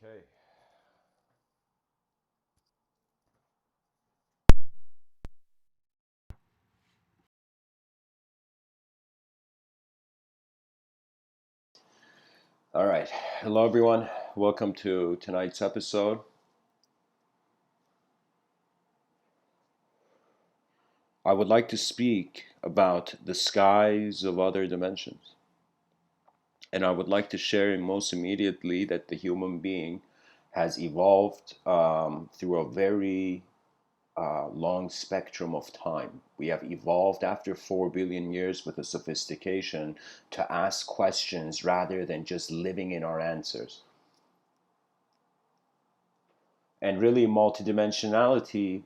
Okay. All right. Hello, everyone. Welcome to tonight's episode. I would like to speak about the skies of other dimensions. And I would like to share most immediately that the human being has evolved through a very long spectrum of time. We have evolved after 4 billion years with a sophistication to ask questions rather than just living in our answers. And really, multidimensionality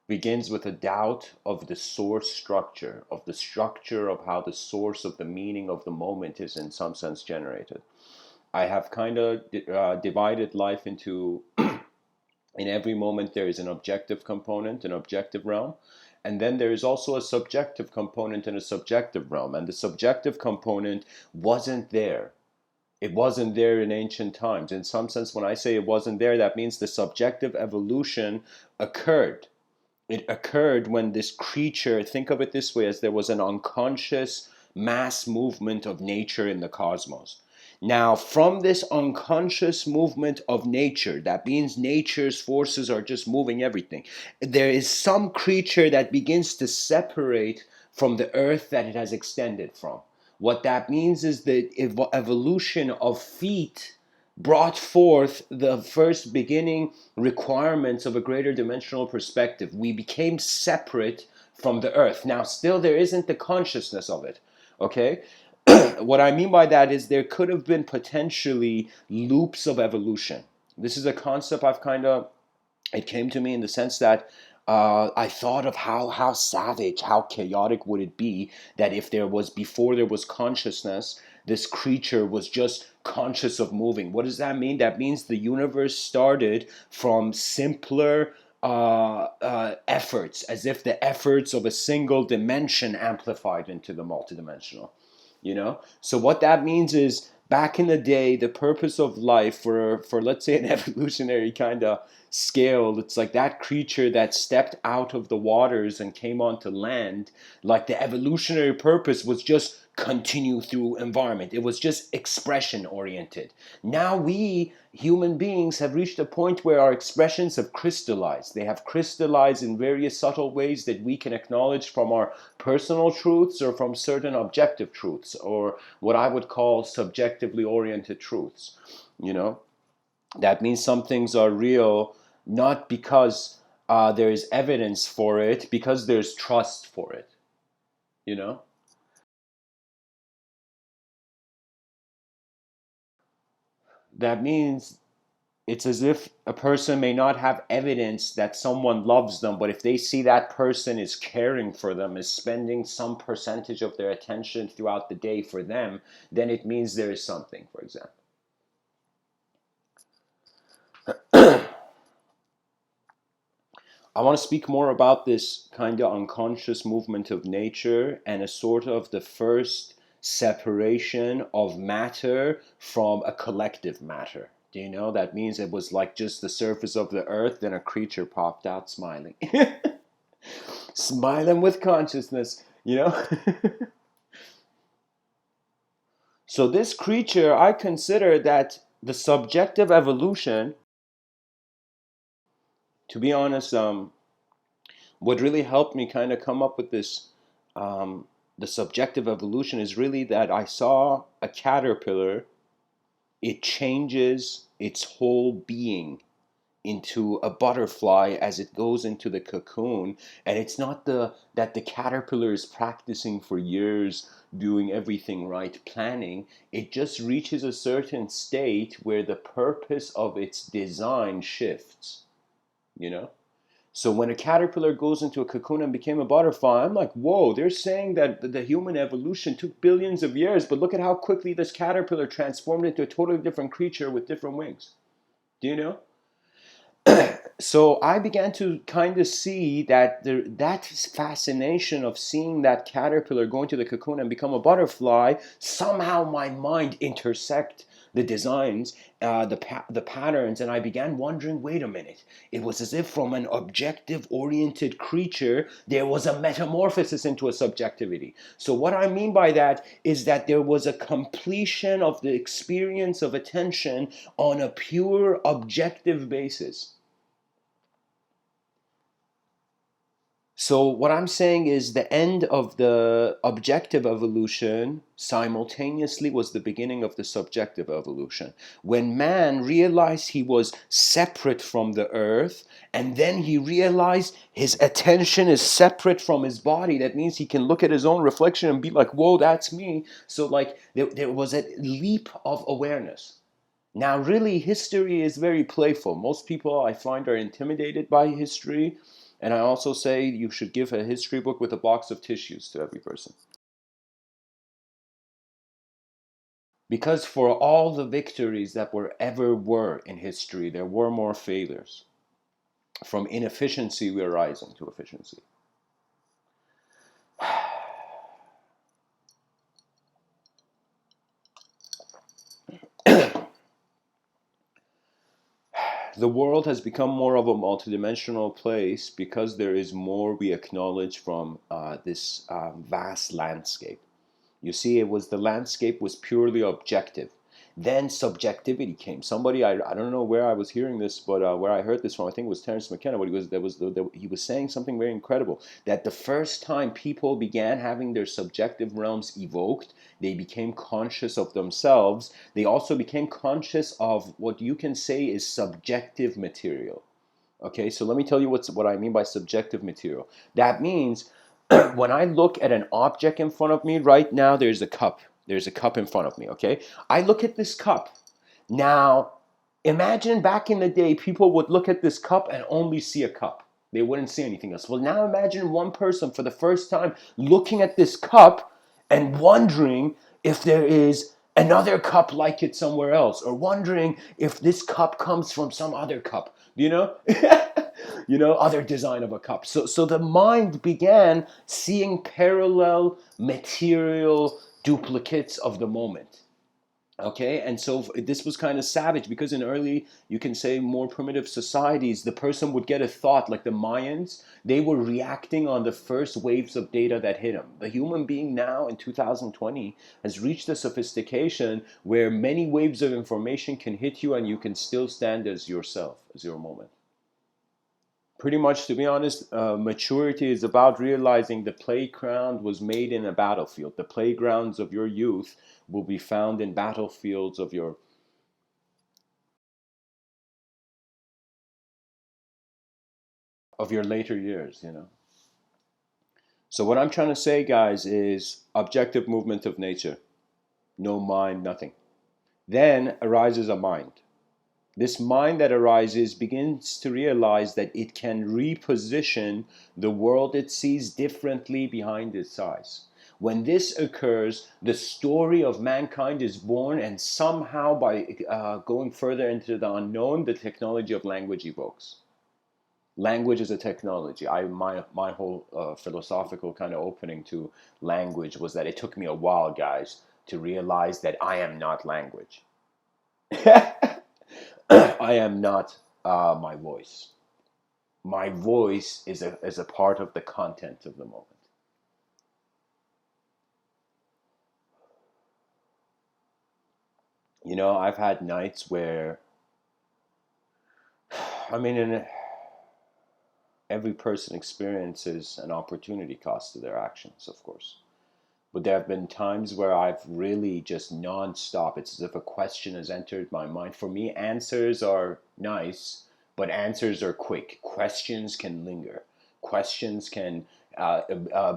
begins with a doubt of the source structure, of the structure of how the source of the meaning of the moment is in some sense generated. I have kind of divided life into, in every moment, there is an objective component, an objective realm. And then there is also a subjective component and a subjective realm. And the subjective component wasn't there. It wasn't there in ancient times. In some sense, when I say it wasn't there, that means the subjective evolution occurred. It occurred when this creature, think of it this way, as there was an unconscious mass movement of nature in the cosmos. Now, from this unconscious movement of nature, that means nature's forces are just moving everything. There is some creature that begins to separate from the earth that it has extended from. What that means is the evolution of feet brought forth the first beginning requirements of a greater dimensional perspective. We became separate from the earth. Now, still, there isn't the consciousness of it. Okay? What I mean by that is there could have been potentially loops of evolution. This is a concept I've kind of, it came to me in the sense that I thought of how savage, how chaotic would it be that if there was, before there was consciousness, this creature was just conscious of moving. What does that mean? That means the universe started from simpler efforts, as if the efforts of a single dimension amplified into the multidimensional. So what that means is, back in the day, the purpose of life for let's say an evolutionary kind of scale, it's like that creature that stepped out of the waters and came onto land. Like, the evolutionary purpose was just continue through environment. It was just expression oriented. Now we human beings have reached a point where our expressions have crystallized. They have crystallized in various subtle ways that we can acknowledge from our personal truths or from certain objective truths, or what I would call subjectively oriented truths. You know, that means some things are real not because there is evidence for it, because there's trust for it. You know, that means it's as if a person may not have evidence that someone loves them, but if they see that person is caring for them, is spending some percentage of their attention throughout the day for them, then it means there is something, for example. I want to speak more about this kind of unconscious movement of nature and a sort of the first separation of matter from a collective matter. Do you know? That means it was like just the surface of the earth, then a creature popped out smiling. Smiling with consciousness. So, this creature, I consider that the subjective evolution, to be honest, what really helped me kind of come up with this, the subjective evolution, is really that I saw a caterpillar. It changes its whole being into a butterfly as it goes into the cocoon, and it's not the caterpillar is practicing for years, doing everything right, planning. It just reaches a certain state where the purpose of its design shifts you know so when a caterpillar goes into a cocoon and became a butterfly, I'm like, whoa, they're saying that the human evolution took billions of years, but look at how quickly this caterpillar transformed into a totally different creature with different wings. Do you know? So I began to kind of see that that fascination of seeing that caterpillar go into the cocoon and become a butterfly, somehow my mind intersect the designs, the patterns, and I began wondering, wait a minute. It was as if from an objective oriented creature, there was a metamorphosis into a subjectivity. So what I mean by that is that there was a completion of the experience of attention on a pure objective basis. So what I'm saying is the end of the objective evolution simultaneously was the beginning of the subjective evolution. When man realized he was separate from the earth, and then he realized his attention is separate from his body, that means he can look at his own reflection and be like, whoa, that's me. So like there was a leap of awareness. Now, really, history is very playful. Most people I find are intimidated by history. And I also say you should give a history book with a box of tissues to every person. Because for all the victories that were in history, there were more failures. From inefficiency, we are rising to efficiency. The world has become more of a multidimensional place because there is more we acknowledge from this vast landscape. You see, it was the landscape was purely objective. Then subjectivity came. Somebody, I don't know where I was hearing this, but where I heard this from, I think it was Terence McKenna. But he was saying something very incredible. That the first time people began having their subjective realms evoked, they became conscious of themselves. They also became conscious of what you can say is subjective material. Okay, so let me tell you what I mean by subjective material. That means when I look at an object in front of me right now, there's a cup. There's a cup in front of me, okay? I look at this cup. Now, imagine back in the day, people would look at this cup and only see a cup. They wouldn't see anything else. Well, now imagine one person for the first time looking at this cup and wondering if there is another cup like it somewhere else, or wondering if this cup comes from some other cup, you know? Other design of a cup. So the mind began seeing parallel material duplicates of the moment. Okay, and so this was kind of savage because in early, you can say more primitive societies, the person would get a thought like the Mayans, they were reacting on the first waves of data that hit them. The human being now in 2020 has reached a sophistication where many waves of information can hit you and you can still stand as yourself, as your moment. Pretty much, to be honest, maturity is about realizing the playground was made in a battlefield. The playgrounds of your youth will be found in battlefields of your later years. So what I'm trying to say, guys, is objective movement of nature. No mind, nothing. Then arises a mind. This mind that arises begins to realize that it can reposition the world it sees differently behind its eyes. When this occurs, the story of mankind is born, and somehow, by going further into the unknown, the technology of language evokes. Language is a technology. My whole philosophical kind of opening to language was that it took me a while, guys, to realize that I am not language. I am not my voice. My voice is a part of the content of the moment. I've had nights where, I mean, every person experiences an opportunity cost to their actions, of course. But there have been times where I've really just nonstop. It's as if a question has entered my mind. For me, answers are nice, but answers are quick. Questions can linger. Questions can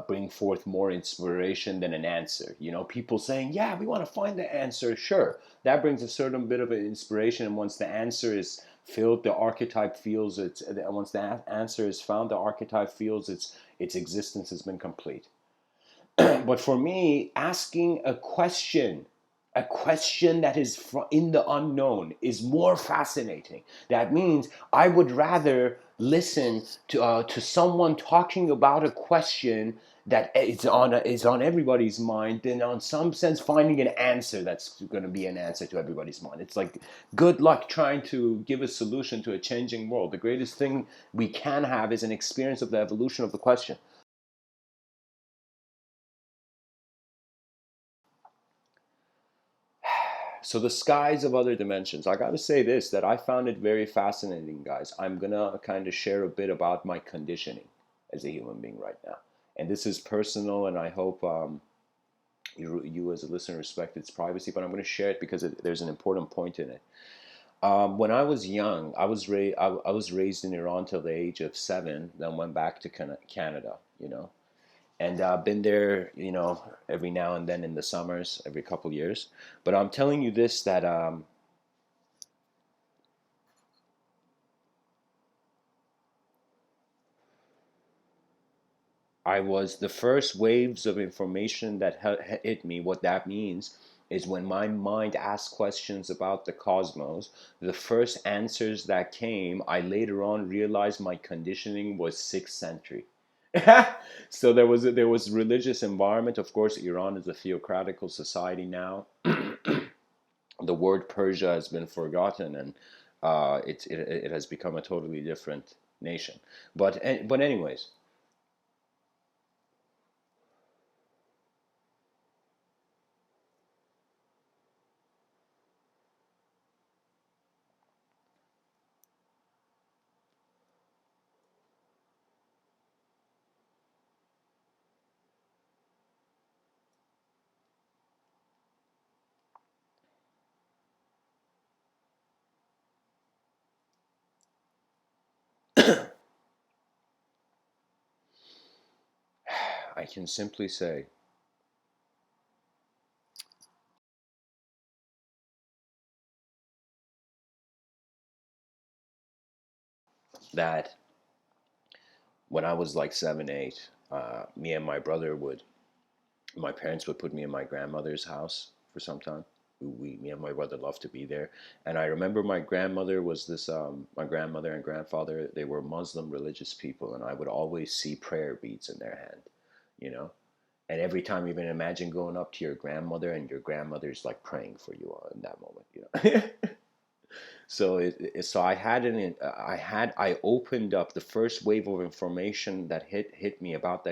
bring forth more inspiration than an answer. People saying, "Yeah, we want to find the answer." Sure, that brings a certain bit of an inspiration. And once the answer is filled, the archetype feels it's. Once the answer is found, the archetype feels its existence has been complete. But for me, asking a question A question that is in the unknown is more fascinating. That means I would rather listen to someone talking about a question that is on everybody's mind than on some sense finding an answer that's going to be an answer to everybody's mind. It's like good luck trying to give a solution to a changing world. The greatest thing we can have is an experience of the evolution of the question. So the skies of other dimensions. I got to say this, that I found it very fascinating, guys. I'm going to kind of share a bit about my conditioning as a human being right now. And this is personal, and I hope you as a listener respect its privacy, but I'm going to share it because there's an important point in it. When I was young, I was raised in Iran till the age of 7, then went back to Canada, and been there, every now and then in the summers, every couple years. But I'm telling you this, that I was the first waves of information that hit me. What that means is when my mind asked questions about the cosmos, the first answers that came, I later on realized my conditioning was 6th century. So there was religious environment. Of course, Iran is a theocratical society now. The word Persia has been forgotten, and it has become a totally different nation. But anyways, I can simply say that when I was like 7, 8, me and my parents would put me in my grandmother's house for some time. Me and my brother loved to be there. And I remember my grandmother and grandfather, they were Muslim religious people, and I would always see prayer beads in their hand, you know? And every time, even imagine going up to your grandmother and your grandmother's like praying for you in that moment. So so I opened up the first wave of information that hit me about the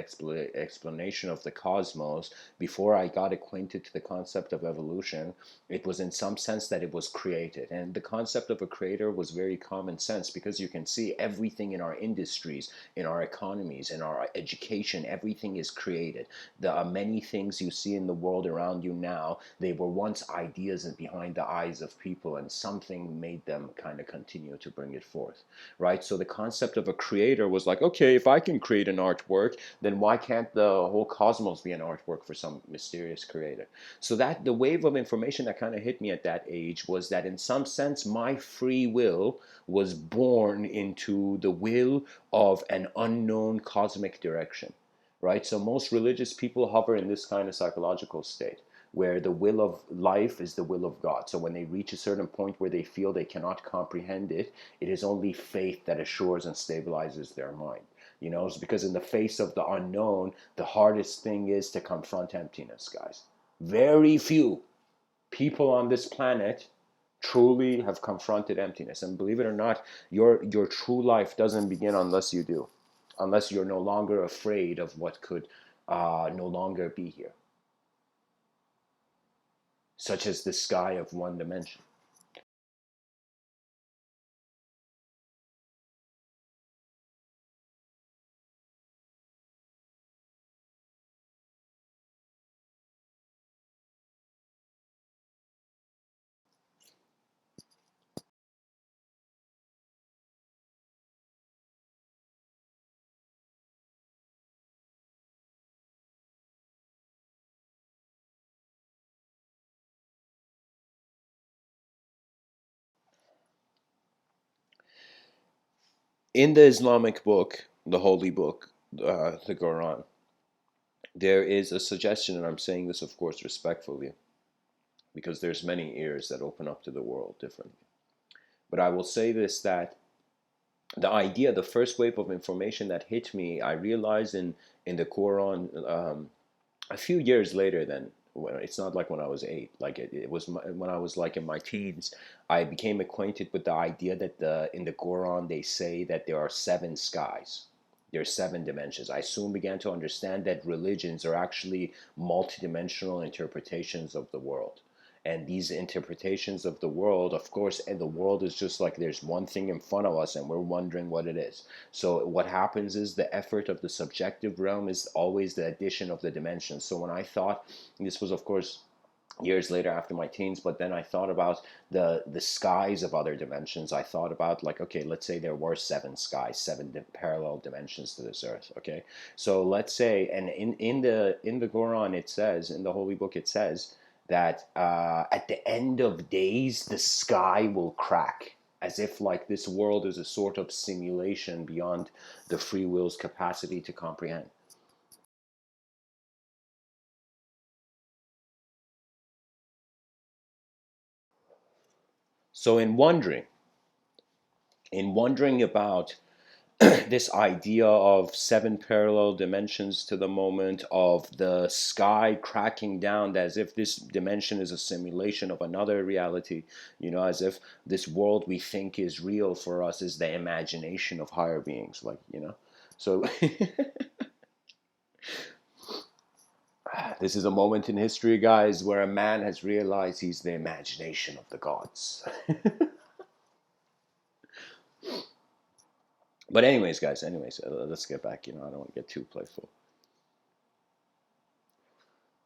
explanation of the cosmos before I got acquainted to the concept of evolution. It was in some sense that it was created, and the concept of a creator was very common sense because you can see everything in our industries, in our economies, in our education, everything is created. The many things you see in the world around you now, they were once ideas and behind the eyes of people, and something made them kind of continue to bring it forth, right? So the concept of a creator was like, okay, if I can create an artwork, then why can't the whole cosmos be an artwork for some mysterious creator? So that the wave of information that kind of hit me at that age was that in some sense my free will was born into the will of an unknown cosmic direction, right? So most religious people hover in this kind of psychological state where the will of life is the will of God. So when they reach a certain point where they feel they cannot comprehend it, it is only faith that assures and stabilizes their mind. It's because in the face of the unknown, the hardest thing is to confront emptiness, guys. Very few people on this planet truly have confronted emptiness. And believe it or not, your true life doesn't begin unless you do, unless you're no longer afraid of what could no longer be here, such as the sky of one dimension. In the Islamic book, the holy book, the Quran, there is a suggestion, and I'm saying this, of course, respectfully, because there's many ears that open up to the world differently. But I will say this, that the idea, the first wave of information that hit me, I realized in the Quran, a few years later. Than it's not like when I was 8. Like it was when I was like in my teens. I became acquainted with the idea that in the Quran they say that there are 7 skies. There are 7 dimensions. I soon began to understand that religions are actually multidimensional interpretations of the world. And these interpretations of the world, of course, and the world is just like there's one thing in front of us and we're wondering what it is. So what happens is the effort of the subjective realm is always the addition of the dimensions. So when I thought, this was of course years later after my teens, but then I thought about the skies of other dimensions. I thought about, like, okay, let's say there were 7 skies, parallel dimensions to this earth. Okay, so let's say, and in the Quran it says, in the holy book it says that at the end of days the sky will crack, as if like this world is a sort of simulation beyond the free will's capacity to comprehend. So in wondering about this idea of 7 parallel dimensions to the moment, of the sky cracking down, as if this dimension is a simulation of another reality, as if this world we think is real for us is the imagination of higher beings, So this is a moment in history, guys, where a man has realized he's the imagination of the gods. But anyways, guys, let's get back. I don't want to get too playful.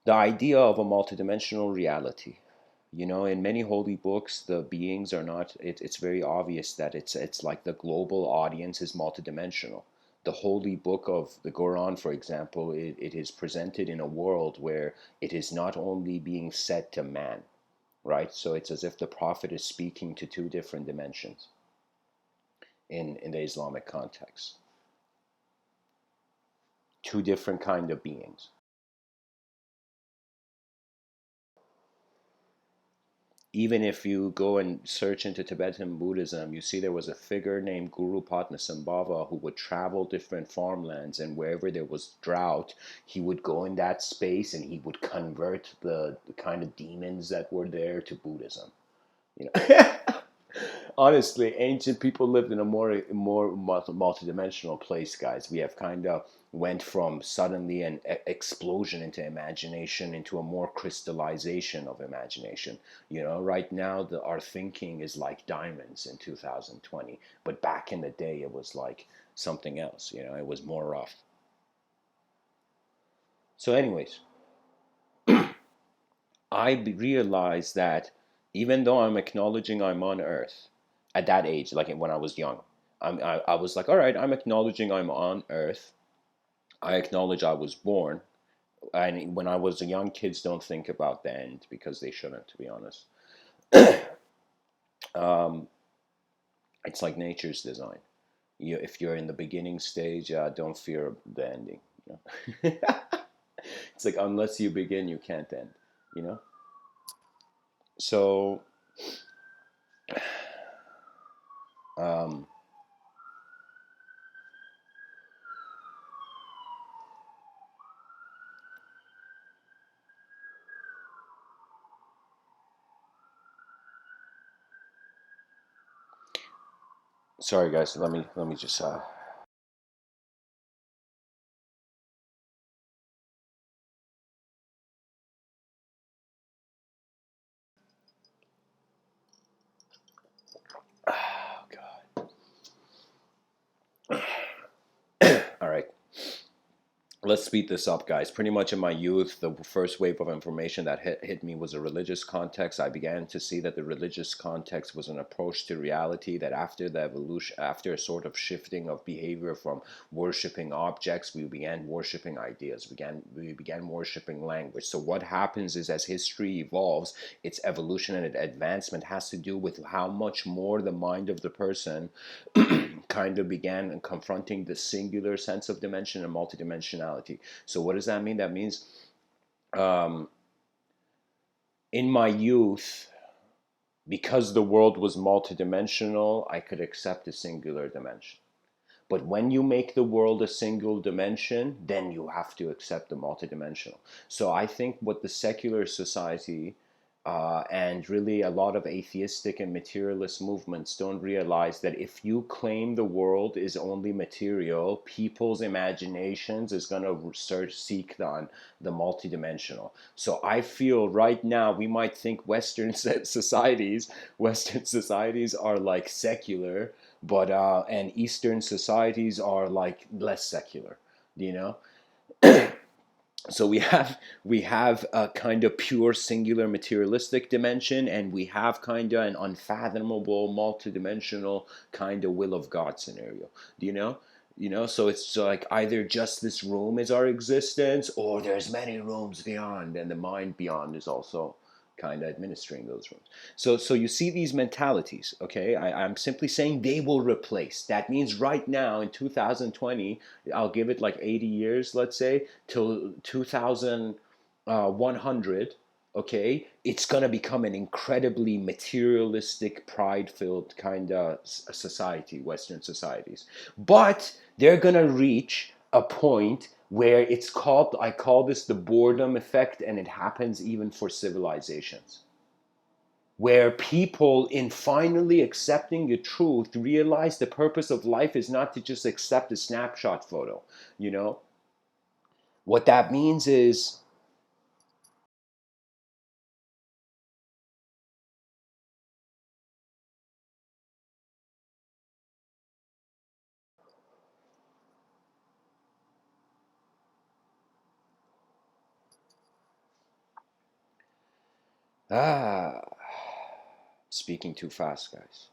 The idea of a multidimensional reality. In many holy books, the beings are not. It's very obvious that it's like the global audience is multidimensional. The holy book of the Quran, for example, it is presented in a world where it is not only being said to man, right? So it's as if the prophet is speaking to 2 different dimensions in the Islamic context, 2 different kind of beings. Even if you go and search into Tibetan Buddhism, you see there was a figure named Guru Padmasambhava who would travel different farmlands, and wherever there was drought, he would go in that space and he would convert the kind of demons that were there to Buddhism. Honestly, ancient people lived in a more multidimensional place, guys. We have kind of went from suddenly an explosion into imagination into a more crystallization of imagination. Right now our thinking is like diamonds in 2020, but back in the day it was like something else. It was more rough. So, anyways, I realized that even though I'm acknowledging I'm on Earth at that age, like when I was young, I was like, all right, I'm acknowledging I'm on Earth. I acknowledge I was born. And when I was a young, kids don't think about the end because they shouldn't, to be honest. um, it's like nature's design. If you're in the beginning stage, don't fear the ending. It's like unless you begin, you can't end. You know. So um, sorry, guys. Let me just. Oh God. All right. Let's speed this up, guys. Pretty much in my youth, the first wave of information that hit me was a religious context. I began to see that the religious context was an approach to reality, that after the evolution, after a sort of shifting of behavior from worshiping objects, we began worshiping ideas. We began worshiping language. So what happens is, as history evolves, its evolution and advancement has to do with how much more the mind of the person kind of began confronting the singular sense of dimension and multidimensionality. So what does that mean? That means um, In my youth, because the world was multidimensional, I could accept a singular dimension. But when you make the world a single dimension, then you have to accept the multidimensional. So I think what the secular society and really a lot of atheistic and materialist movements don't realize that if you claim the world is only material, people's imaginations is going to seek on the multidimensional. So I feel right now we might think Western societies are like secular, but and Eastern societies are like less secular, you know. So we have a kind of pure singular materialistic dimension, and we have kind of an unfathomable multidimensional kind of will of God scenario. Do you know? So it's like either just this room is our existence, or there's many rooms beyond, and the mind beyond is also kind of administering those rooms. So you see these mentalities, okay? I'm simply saying they will replace. That means right now in 2020, I'll give it like 80 years, let's say, till 2100, okay? It's going to become an incredibly materialistic, pride-filled kind of society, Western societies. But they're going to reach a point where it's called, I call this the boredom effect, and it happens even for civilizations, where people, in finally accepting the truth, realize the purpose of life is not to just accept a snapshot photo. You know, what that means is, ah, speaking too fast, guys.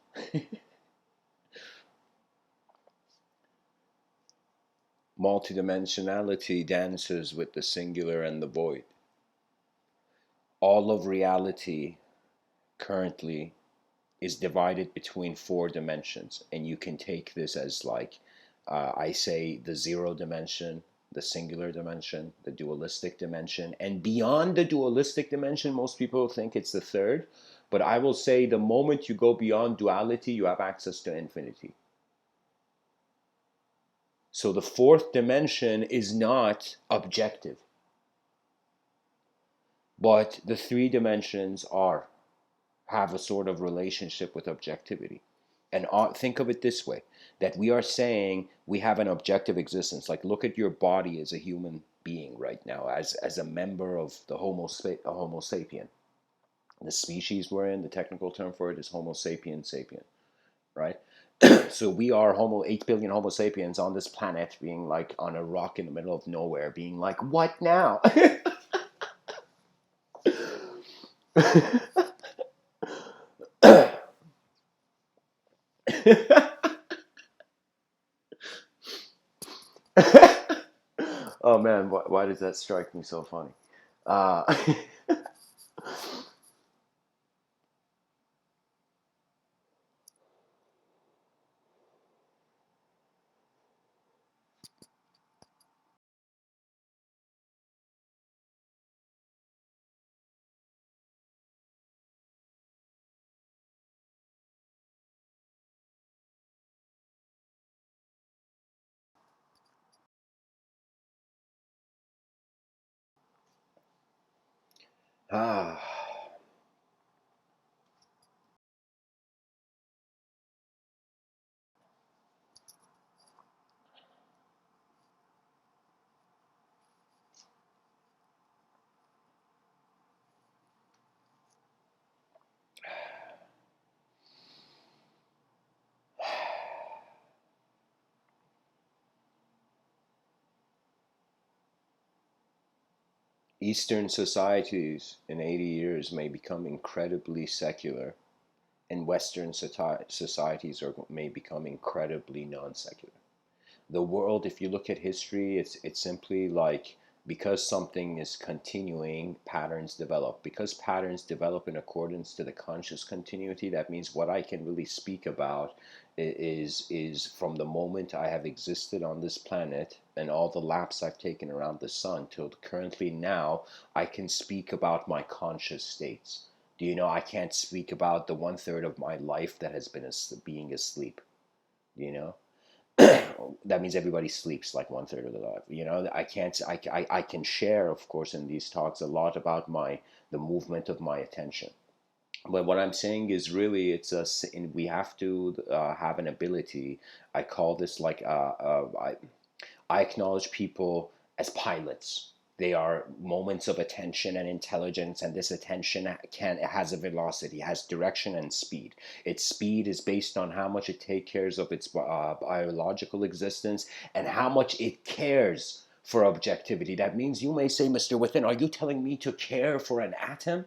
Multidimensionality dances with the singular and the void. All of reality currently is divided between four dimensions, and you can take this as like I say the zero dimension, the singular dimension, the dualistic dimension, and beyond the dualistic dimension, most people think it's the third, but I will say the moment you go beyond duality, you have access to infinity. So the fourth dimension is not objective, but the three dimensions are, have a sort of relationship with objectivity. And think of it this way, that we are saying we have an objective existence. Like, look at your body as a human being right now, as a member of the Homo sapien. The species we're in, the technical term for it is Homo sapien sapien, right? So we are 8 billion Homo sapiens on this planet, being like on a rock in the middle of nowhere, being like, what now? Oh man, why does that strike me so funny? Uh, ah, Eastern societies in 80 years may become incredibly secular, and Western societies may become incredibly non secular. The world, if you look at history, it's simply like because something is continuing, patterns develop. Because patterns develop in accordance to the conscious continuity, that means what I can really speak about is from the moment I have existed on this planet and all the laps I've taken around the sun till currently now, I can speak about my conscious states. Do you know I can't speak about the 1/3 of my life that has been being asleep? You know, that means everybody sleeps like 1/3 of the life. I can't. I can share, of course, in these talks a lot about the movement of my attention. But what I'm saying is really, we have to have an ability. I call this like I acknowledge people as pilots. They are moments of attention and intelligence, and this attention has a velocity, has direction and speed. Its speed is based on how much it takes care of its biological existence and how much it cares for objectivity. That means you may say, Mr. Within, are you telling me to care for an atom?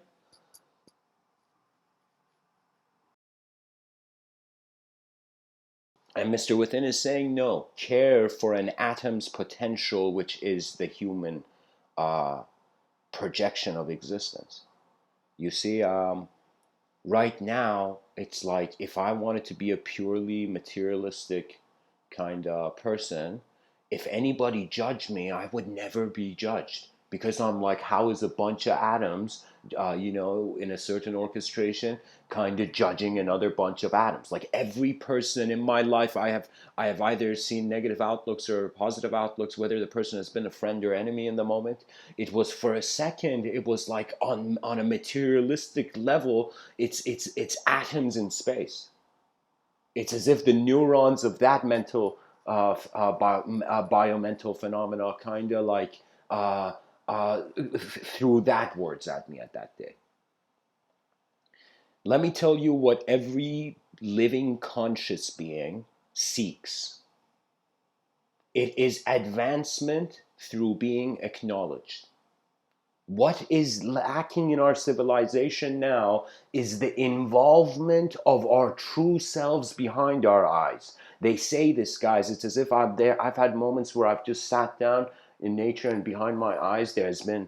And Mr. Within is saying, no, care for an atom's potential, which is the human uh, projection of existence. You see, right now, it's like if I wanted to be a purely materialistic kind of person, if anybody judged me, I would never be judged because I'm like, how is a bunch of atoms, in a certain orchestration, kind of judging another bunch of atoms? Like every person in my life, I have either seen negative outlooks or positive outlooks, whether the person has been a friend or enemy in the moment. It was for a second, it was like on a materialistic level, it's atoms in space. It's as if the neurons of that mental biomental phenomena kind of like threw that words at me at that day. Let me tell you what every living conscious being seeks. It is advancement through being acknowledged. What is lacking in our civilization now is the involvement of our true selves behind our eyes. They say this, guys. It's as if I'm there. I've had moments where I've just sat down in nature and behind my eyes, there's been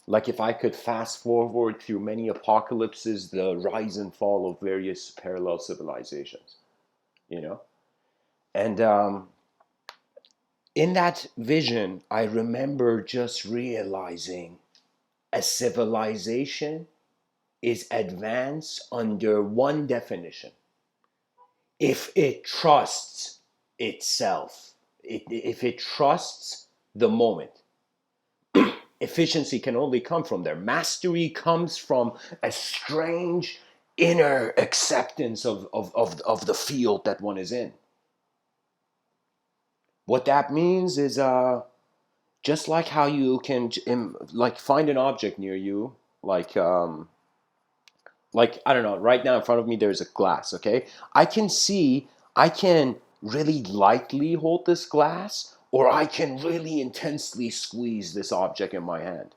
like if I could fast forward through many apocalypses, the rise and fall of various parallel civilizations, you know? And in that vision, I remember just realizing a civilization is advanced under one definition: if it trusts itself, if it trusts the moment. Efficiency can only come from there. Mastery comes from a strange inner acceptance of the field that one is in. What that means is just like how you can like find an object near you, like I don't know, right now in front of me there's a glass, okay? I can really lightly hold this glass, or I can really intensely squeeze this object in my hand.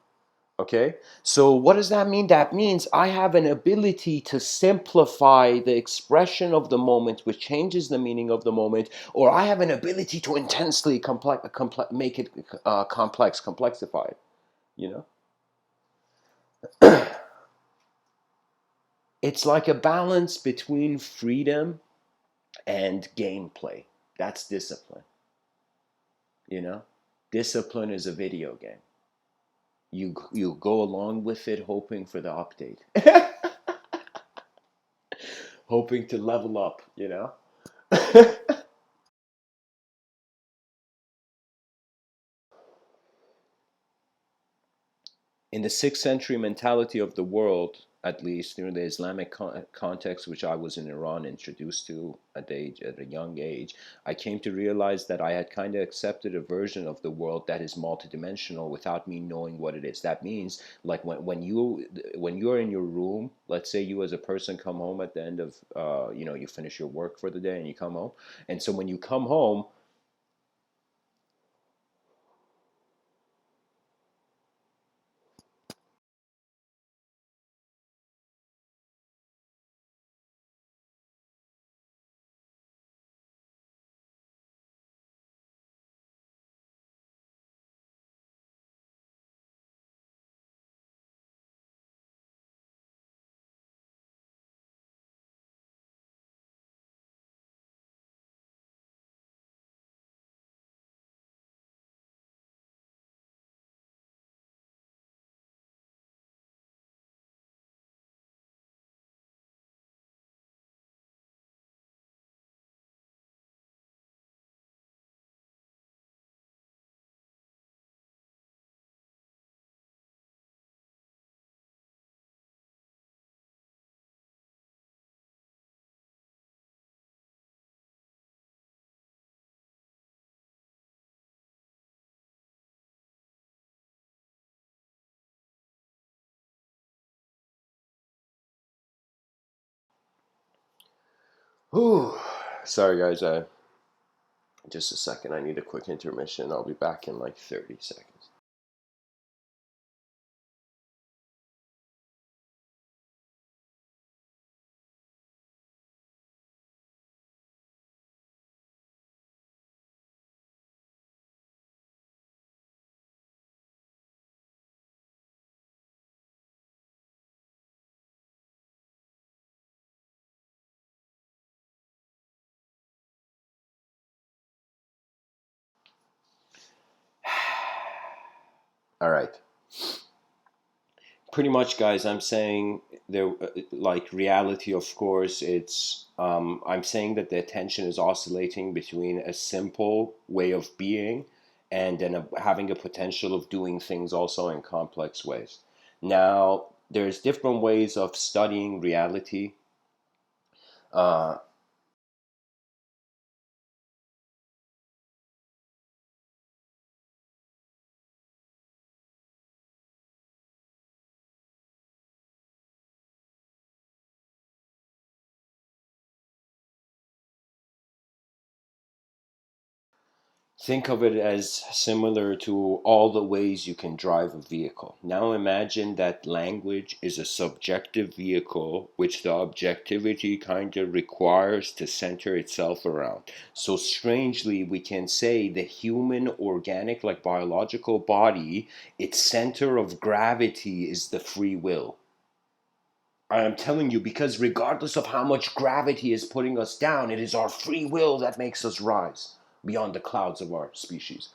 Okay, so what does that mean? That means I have an ability to simplify the expression of the moment, which changes the meaning of the moment, or I have an ability to intensely make it complexify it, you know? It's like a balance between freedom and gameplay. That's discipline, you know? Discipline is a video game. You go along with it hoping for the update. Hoping to level up. In the 6th century mentality of the world, at least through the Islamic context, which I was in Iran introduced to at a young age, I came to realize that I had kind of accepted a version of the world that is multidimensional without me knowing what it is. That means, like when you're in your room, let's say you as a person come home at the end of you finish your work for the day and you come home, and so when you come home, Whew. Sorry, guys. Just a second. I need a quick intermission. I'll be back in like 30 seconds. All right. Pretty much, guys, I'm saying there, like reality, of course, I'm saying that the attention is oscillating between a simple way of being and then having a potential of doing things also in complex ways. Now, there's different ways of studying reality. Uh, Think of it as similar to all the ways you can drive a vehicle. Now imagine that language is a subjective vehicle which the objectivity kind of requires to center itself around. So strangely, we can say the human organic, like biological body, its center of gravity is the free will. I am telling you, because regardless of how much gravity is putting us down, it is our free will that makes us rise beyond the clouds of our species.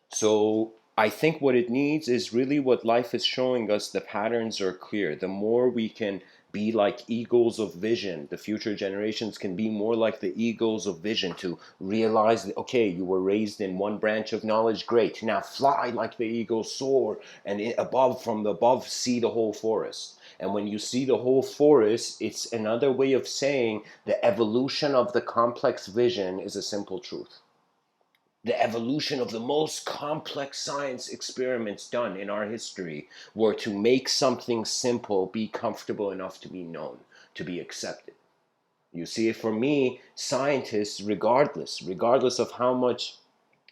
So I think what it needs is really what life is showing us. The patterns are clear. The more we can be like eagles of vision, the future generations can be more like the eagles of vision to realize that, okay, you were raised in one branch of knowledge, great. Now fly like the eagle, soar, and above, from the above, see the whole forest. And when you see the whole forest, it's another way of saying the evolution of the complex vision is a simple truth. The evolution of the most complex science experiments done in our history were to make something simple be comfortable enough to be known, to be accepted. You see, for me, scientists, regardless of how much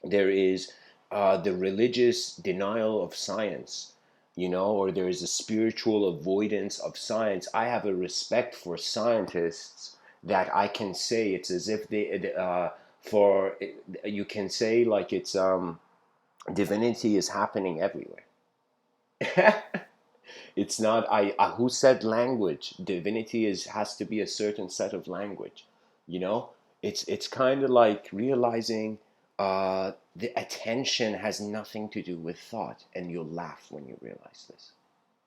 there is the religious denial of science, or there is a spiritual avoidance of science, I have a respect for scientists that I can say it's as if for you can say like it's divinity is happening everywhere. It's not who said language. Divinity is has to be a certain set of language. You know, it's kind of like realizing the attention has nothing to do with thought, and you'll laugh when you realize this.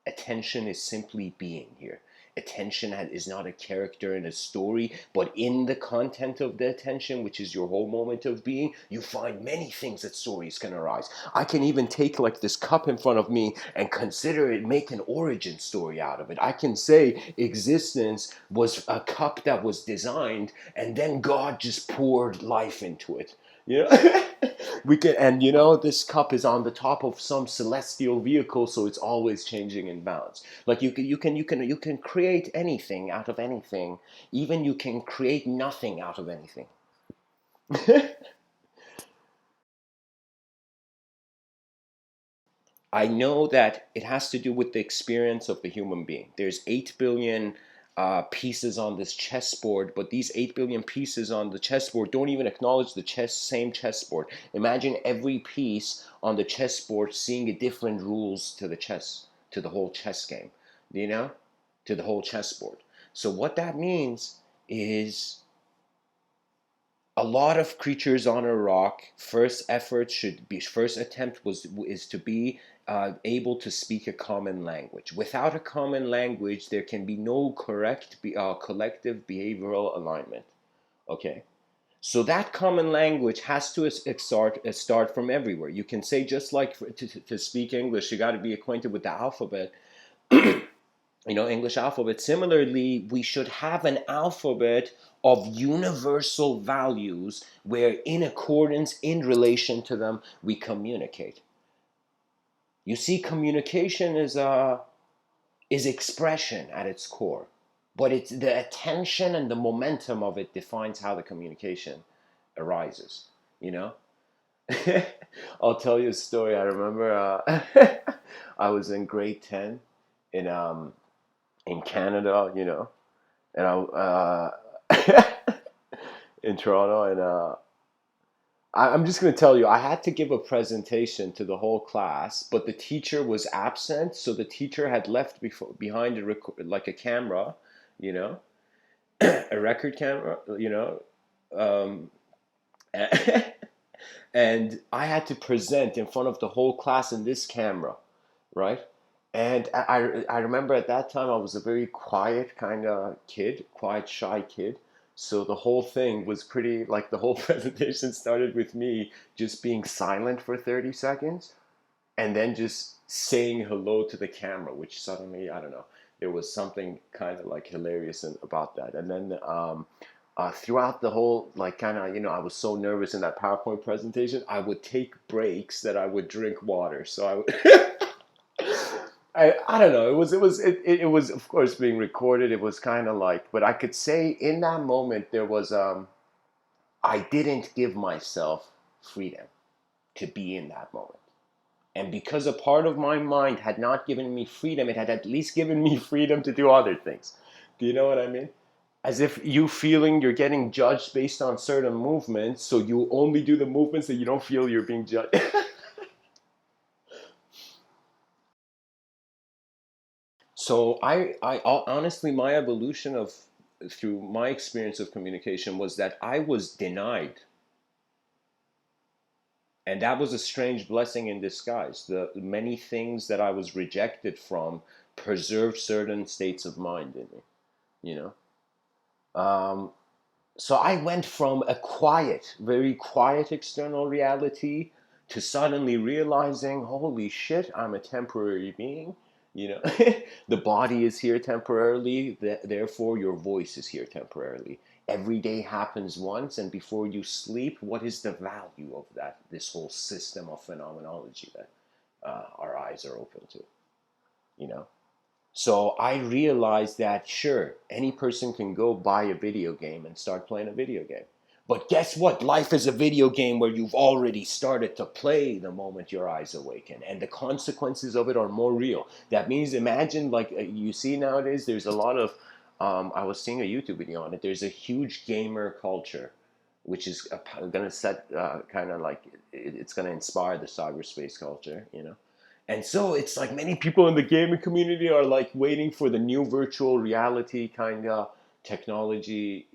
Attention is simply being here. Attention is not a character in a story, but in the content of the attention, which is your whole moment of being, you find many things that stories can arise. I can even take like this cup in front of me and consider it, make an origin story out of it. I can say existence was a cup that was designed and then God just poured life into it. You know, we can, and this cup is on the top of some celestial vehicle, so it's always changing in balance. Like you can create anything out of anything. Even you can create nothing out of anything. I know that it has to do with the experience of the human being. There's 8 billion pieces on this chessboard, but these 8 billion pieces on the chessboard don't even acknowledge the same chessboard. Imagine every piece on the chessboard seeing a different rules to the chess, to the whole chess game, you know, to the whole chessboard. So what that means is a lot of creatures on a rock first attempt was is to be able to speak a common language. Without a common language there can be no correct collective behavioral alignment. Okay, so that common language has to start from everywhere. You can say, just like to speak English you got to be acquainted with the alphabet, English alphabet. Similarly, we should have an alphabet of universal values where, in accordance, in relation to them, we communicate. You see, communication is expression at its core. but it's the attention and the momentum of it defines how the communication arises, you know. I'll tell you a story. I remember I was in grade 10 in in Canada, you know, and in Toronto, and I'm just going to tell you, I had to give a presentation to the whole class, but the teacher was absent, so the teacher had left behind like a camera, you know, a record camera, you know, um, and I had to present in front of the whole class in this camera, right? And I remember at that time I was a very quiet kind of kid, quiet, shy kid. So the whole thing was pretty, like the whole presentation started with me just being silent for 30 seconds and then just saying hello to the camera, which suddenly, I don't know, there was something kind of like hilarious about that. And then throughout the whole, like kind of, you know, I was so nervous in that PowerPoint presentation, I would take breaks that I would drink water. So I would. I don't know. It was of course being recorded. It was kind of like, but I could say in that moment there was I didn't give myself freedom to be in that moment. And because a part of my mind had not given me freedom, it had at least given me freedom to do other things. Do you know what I mean? As if you feeling you're getting judged based on certain movements, so you only do the movements that you don't feel you're being judged. So I honestly, my evolution of through my experience of communication was that I was denied, and that was a strange blessing in disguise. The many things that I was rejected from preserved certain states of mind in me. You know, so I went from a quiet, very quiet external reality to suddenly realizing, holy shit, I'm a temporary being. You know, the body is here temporarily, therefore your voice is here temporarily. Every day happens once, and before you sleep, what is the value of that? This whole system of phenomenology that our eyes are open to, you know? So I realized that sure, any person can go buy a video game and start playing a video game. But guess what? Life is a video game where you've already started to play the moment your eyes awaken, and the consequences of it are more real. That means imagine, like you see nowadays, there's a lot of. I was seeing a YouTube video on it. There's a huge gamer culture, which is going to set kind of like it's going to inspire the cyberspace culture, you know. And so it's like many people in the gaming community are like waiting for the new virtual reality kind of technology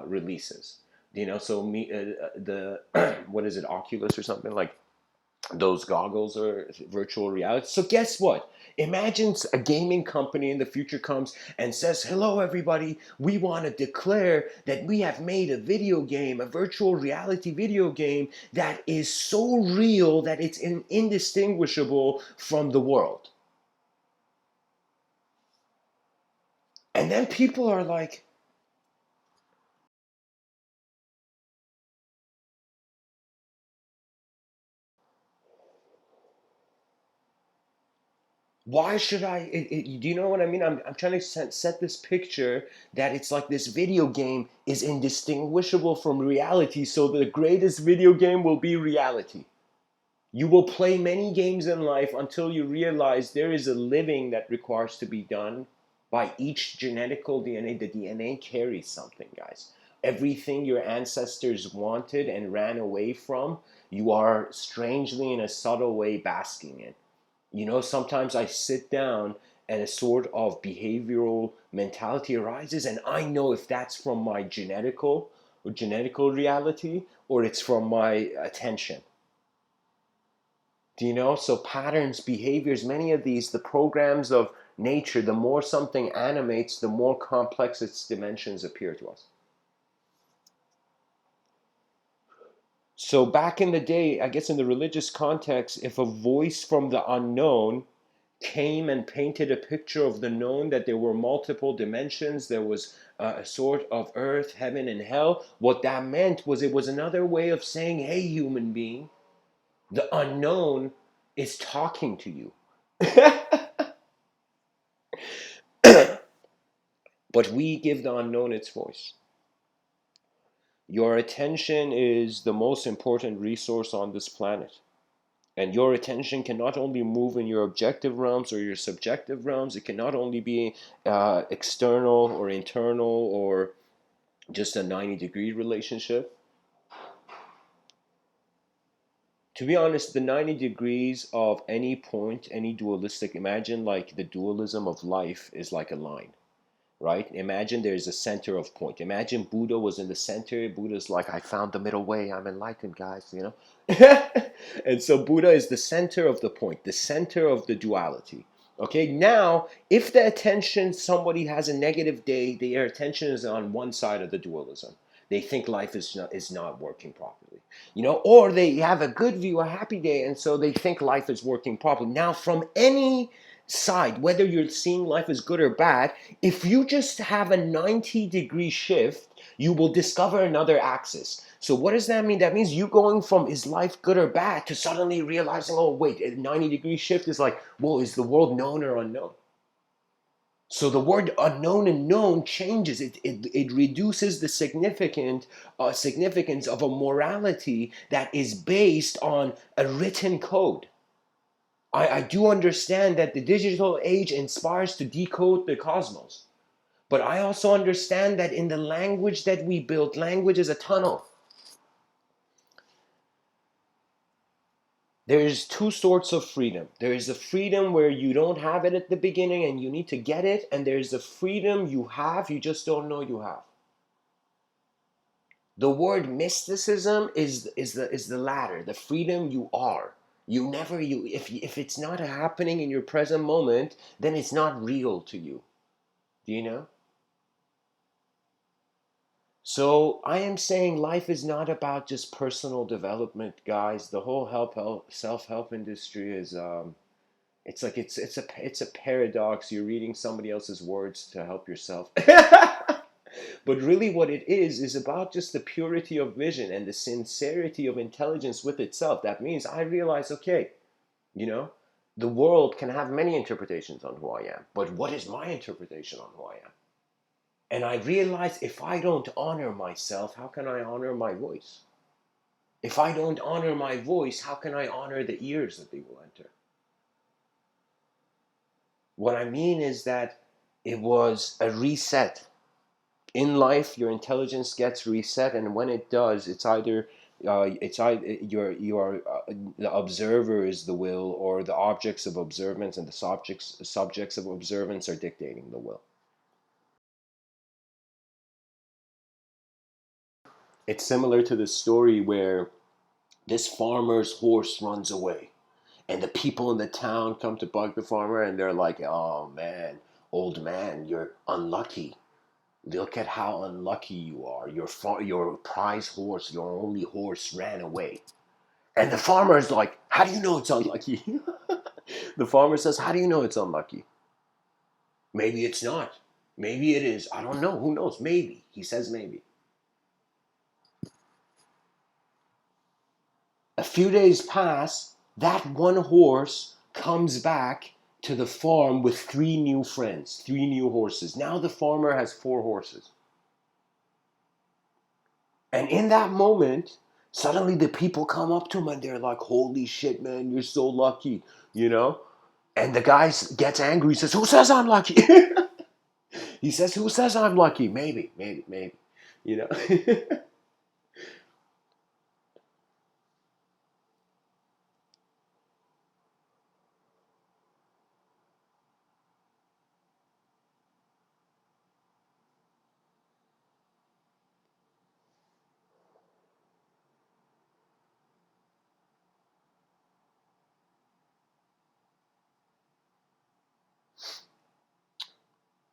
releases. You know, so the what is it, Oculus or something like those goggles or virtual reality. So guess what? Imagine a gaming company in the future comes and says, "Hello, everybody. We want to declare that we have made a video game, a virtual reality video game that is so real that it's indistinguishable from the world." And then people are like, why should do you know what I mean? I'm trying to set this picture that it's like this video game is indistinguishable from reality, so the greatest video game will be reality. You will play many games in life until you realize there is a living that requires to be done by each genetical DNA. The DNA carries something, guys. Everything your ancestors wanted and ran away from, you are strangely in a subtle way basking in. You know, sometimes I sit down and a sort of behavioral mentality arises, and I know if that's from my genetical reality or it's from my attention. Do you know? So patterns, behaviors, many of these, the programs of nature, the more something animates, the more complex its dimensions appear to us. So back in the day, I guess in the religious context, if a voice from the unknown came and painted a picture of the known, that there were multiple dimensions, there was a sort of earth, heaven, and hell, what that meant was it was another way of saying, hey, human being, the unknown is talking to you. But we give the unknown its voice. Your attention is the most important resource on this planet. And your attention can not only move in your objective realms or your subjective realms, it can not only be external or internal or just a 90-degree relationship. To be honest, the 90 degrees of any point, any dualistic, imagine like the dualism of life is like a line, right? Imagine there's a center of point. Imagine Buddha was in the center. Buddha's like, I found the middle way. I'm enlightened, guys, you know? And so Buddha is the center of the point, the center of the duality. Okay, now, if the attention, somebody has a negative day, their attention is on one side of the dualism. They think life is not working properly, you know, or they have a good view, a happy day, and so they think life is working properly. Now, from any side, whether you're seeing life as good or bad, if you just have a 90-degree shift, you will discover another axis. So what does that mean? That means you going from is life good or bad to suddenly realizing, oh wait, a 90-degree shift is like, well, is the world known or unknown? So the word unknown and known changes. It reduces the significance of a morality that is based on a written code. I do understand that the digital age inspires to decode the cosmos. But I also understand that in the language that we build, language is a tunnel. There's two sorts of freedom. There is a freedom where you don't have it at the beginning and you need to get it, and there's a freedom you have, you just don't know you have. The word mysticism is the latter, the freedom you are. You never you if it's not happening in your present moment, then it's not real to you. Do you know? So I am saying life is not about just personal development, guys. The whole self-help industry is it's like it's a paradox. You're reading somebody else's words to help yourself. But really what it is about just the purity of vision and the sincerity of intelligence with itself. That means I realize, okay, you know, the world can have many interpretations on who I am, but what is my interpretation on who I am? And I realize if I don't honor myself, how can I honor my voice? If I don't honor my voice, how can I honor the ears that they will enter? What I mean is that it was a reset. In life, your intelligence gets reset, and when it does, it's either your the observer is the will, or the objects of observance and the subjects of observance are dictating the will. It's similar to the story where this farmer's horse runs away, and the people in the town come to bug the farmer, and they're like, "Oh man, old man, you're unlucky. Look at how unlucky you are. Your prize horse, your only horse, ran away." And the farmer is like, "How do you know it's unlucky?" The farmer says, "How do you know it's unlucky? Maybe it's not. Maybe it is. I don't know. Who knows? Maybe." He says maybe. A few days pass. That one horse comes back to the farm with three new friends, three new horses. Now the farmer has four horses. And in that moment, suddenly the people come up to him and they're like, "Holy shit, man, you're so lucky," you know? And the guy gets angry. He says, "Who says I'm lucky?" He says, "Who says I'm lucky? Maybe, maybe, maybe," you know?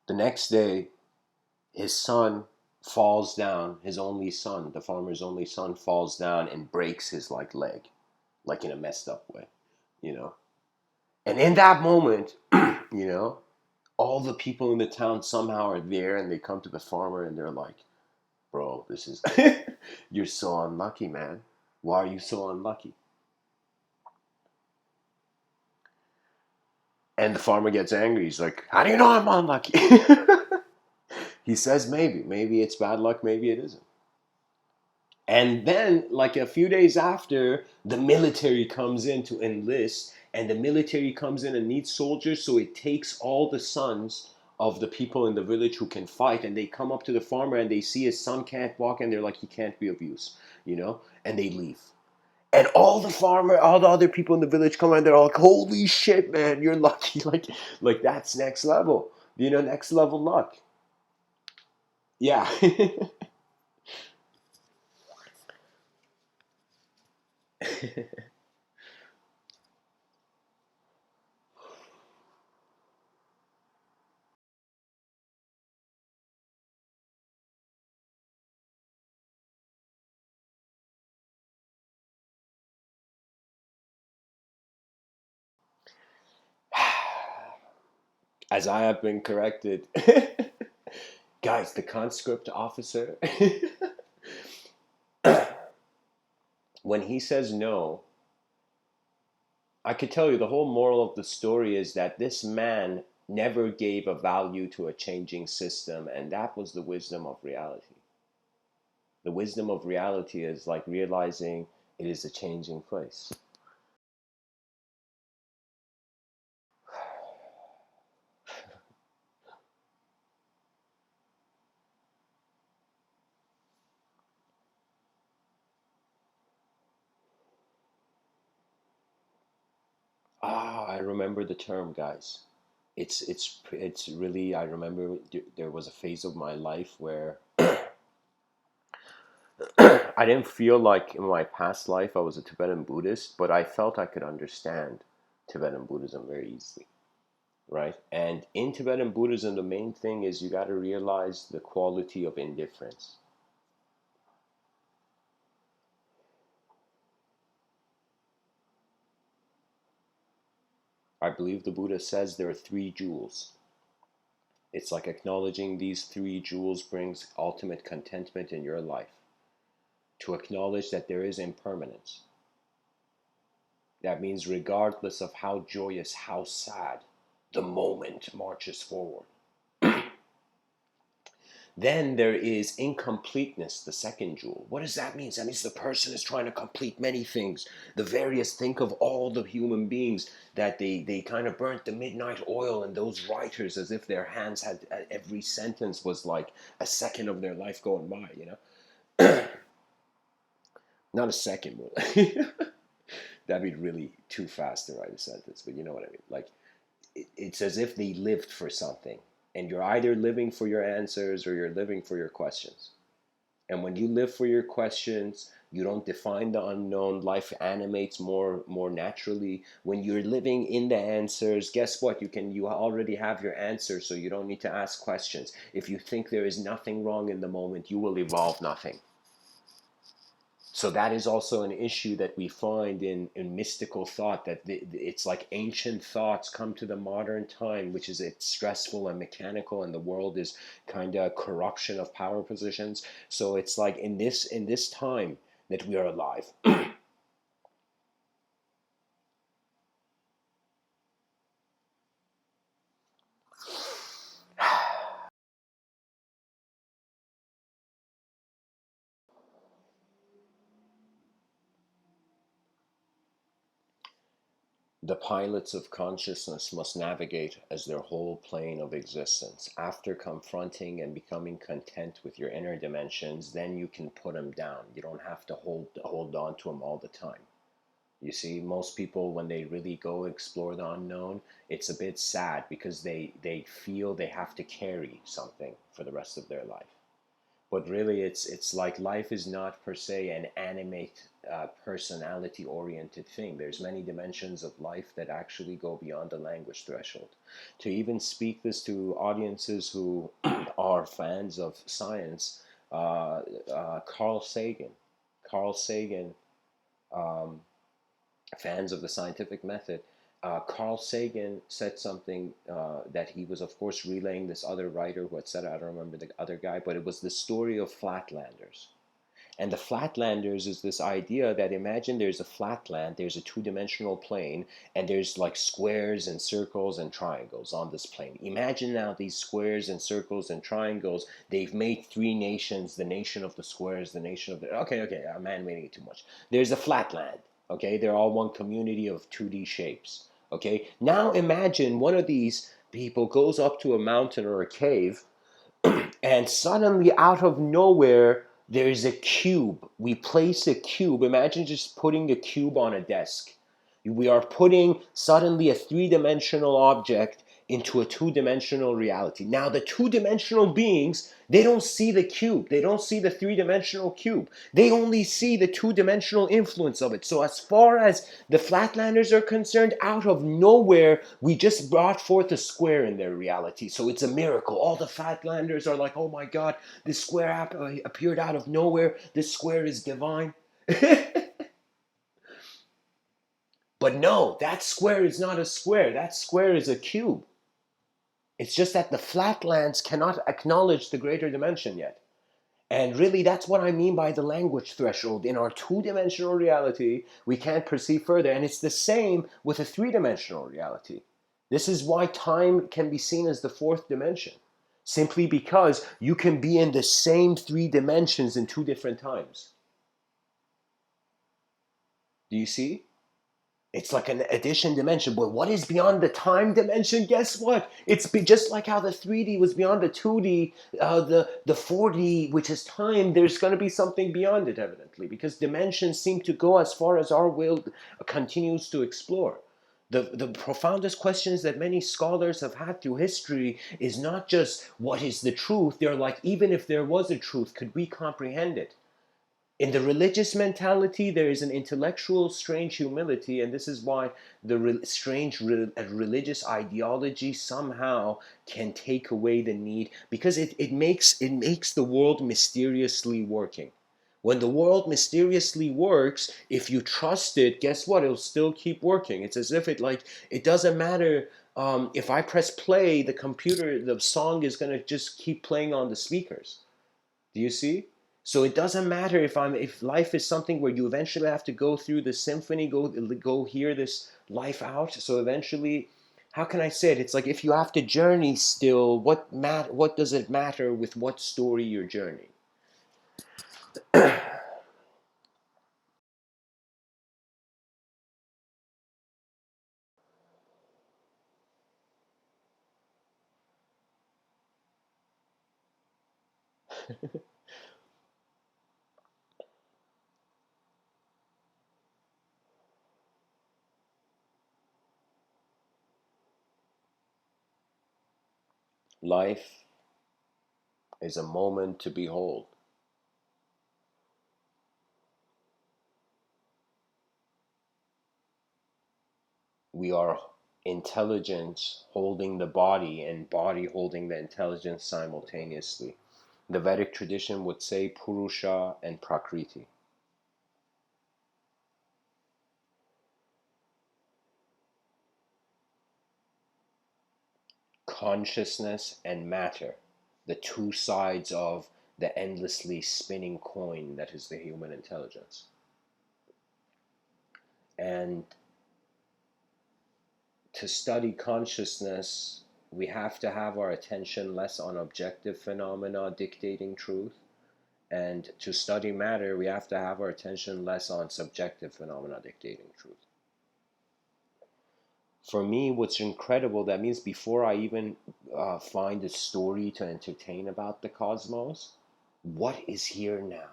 The next day, his son falls down, his only son, the farmer's only son falls down and breaks his like leg, like in a messed up way, you know? And in that moment, you know, all the people in the town somehow are there and they come to the farmer and they're like, "Bro, this is, you're so unlucky, man. Why are you so unlucky?" And the farmer gets angry. He's like, "How do you know I'm unlucky?" He says maybe it's bad luck, maybe it isn't. And then, like a few days after, the military comes in to enlist, and the military comes in and needs soldiers, so it takes all the sons of the people in the village who can fight, and they come up to the farmer and they see his son can't walk, and they're like, he can't be of use, and they leave. And all the other people in the village come and they're all like, holy shit, man, you're lucky. Like that's next level, next level luck. Yeah. As I have been corrected. Guys, the conscript officer, when he says no, I could tell you the whole moral of the story is that this man never gave a value to a changing system, and that was the wisdom of reality. The wisdom of reality is like realizing it is a changing place. Ah, I remember the term, guys. It's really, I remember there was a phase of my life where I didn't feel like in my past life I was a Tibetan Buddhist, but I felt I could understand Tibetan Buddhism very easily, right? And in Tibetan Buddhism, the main thing is you got to realize the quality of indifference. I believe the Buddha says there are three jewels. It's like acknowledging these three jewels brings ultimate contentment in your life. To acknowledge that there is impermanence. That means regardless of how joyous, how sad, the moment marches forward. Then there is incompleteness, the second jewel. What does that mean? That means the person is trying to complete many things. The various, think of all the human beings that they kind of burnt the midnight oil, and those writers as if their hands had, every sentence was like a second of their life going by. Not a second, that'd be really too fast to write a sentence, but you know what I mean. Like, it's as if they lived for something, and you're either living for your answers or you're living for your questions. And when you live for your questions, you don't define the unknown. Life animates more naturally. When you're living in the answers, guess what? You already have your answers, so you don't need to ask questions. If you think there is nothing wrong in the moment, you will evolve nothing. So that is also an issue that we find in mystical thought, that it's like ancient thoughts come to the modern time, which is it's stressful and mechanical, and the world is kind of corruption of power positions. So it's like in this time that we are alive. The pilots of consciousness must navigate as their whole plane of existence. After confronting and becoming content with your inner dimensions, then you can put them down. You don't have to hold on to them all the time. You see, most people, when they really go explore the unknown, it's a bit sad because they feel they have to carry something for the rest of their life. But really, it's like life is not per se an animate, personality oriented thing. There's many dimensions of life that actually go beyond the language threshold. To even speak this to audiences who are fans of science, Carl Sagan. Carl Sagan, um, fans of the scientific method, Carl Sagan said something that he was, of course, relaying this other writer who had said it. I don't remember the other guy, but it was the story of flatlanders. And the flatlanders is this idea that imagine there's a flatland, there's a two-dimensional plane, and there's like squares and circles and triangles on this plane. Imagine now these squares and circles and triangles, they've made three nations, the nation of the squares, the nation of the... Okay, I'm man-made it too much. There's a flatland, okay? They're all one community of 2D shapes, okay? Now imagine one of these people goes up to a mountain or a cave, and suddenly out of nowhere there's a cube. We place a cube. Imagine just putting a cube on a desk. We are putting suddenly a three-dimensional object into a two-dimensional reality. Now the two-dimensional beings, they don't see the cube. They don't see the three-dimensional cube. They only see the two-dimensional influence of it. So as far as the flatlanders are concerned, out of nowhere, we just brought forth a square in their reality. So it's a miracle. All the flatlanders are like, oh my God, this square appeared out of nowhere. This square is divine. But no, that square is not a square. That square is a cube. It's just that the flatlands cannot acknowledge the greater dimension yet. And really, that's what I mean by the language threshold. In our two-dimensional reality, we can't perceive further. And it's the same with a three-dimensional reality. This is why time can be seen as the fourth dimension. Simply because you can be in the same three dimensions in two different times. Do you see? It's like an addition dimension. But what is beyond the time dimension? Guess what? It's just like how the 3D was beyond the 2D, the 4D, which is time. There's going to be something beyond it, evidently, because dimensions seem to go as far as our will continues to explore. The profoundest questions that many scholars have had through history is not just what is the truth. They're like, even if there was a truth, could we comprehend it? In the religious mentality, there is an intellectual strange humility, and this is why the strange religious ideology somehow can take away the need, because it makes the world mysteriously working. When the world mysteriously works, if you trust it, guess what? It'll still keep working. It's as if it doesn't matter if I press play, the song is gonna just keep playing on the speakers. Do you see? So it doesn't matter if life is something where you eventually have to go through the symphony, go hear this life out. So eventually, how can I say it? It's like if you have to journey still, what does it matter with what story you're journeying? Life is a moment to behold. We are intelligence holding the body and body holding the intelligence simultaneously. The Vedic tradition would say Purusha and Prakriti. Consciousness and matter, the two sides of the endlessly spinning coin that is the human intelligence. And to study consciousness, we have to have our attention less on objective phenomena dictating truth. And to study matter, we have to have our attention less on subjective phenomena dictating truth. For me, what's incredible, that means before I even find a story to entertain about the cosmos, what is here now?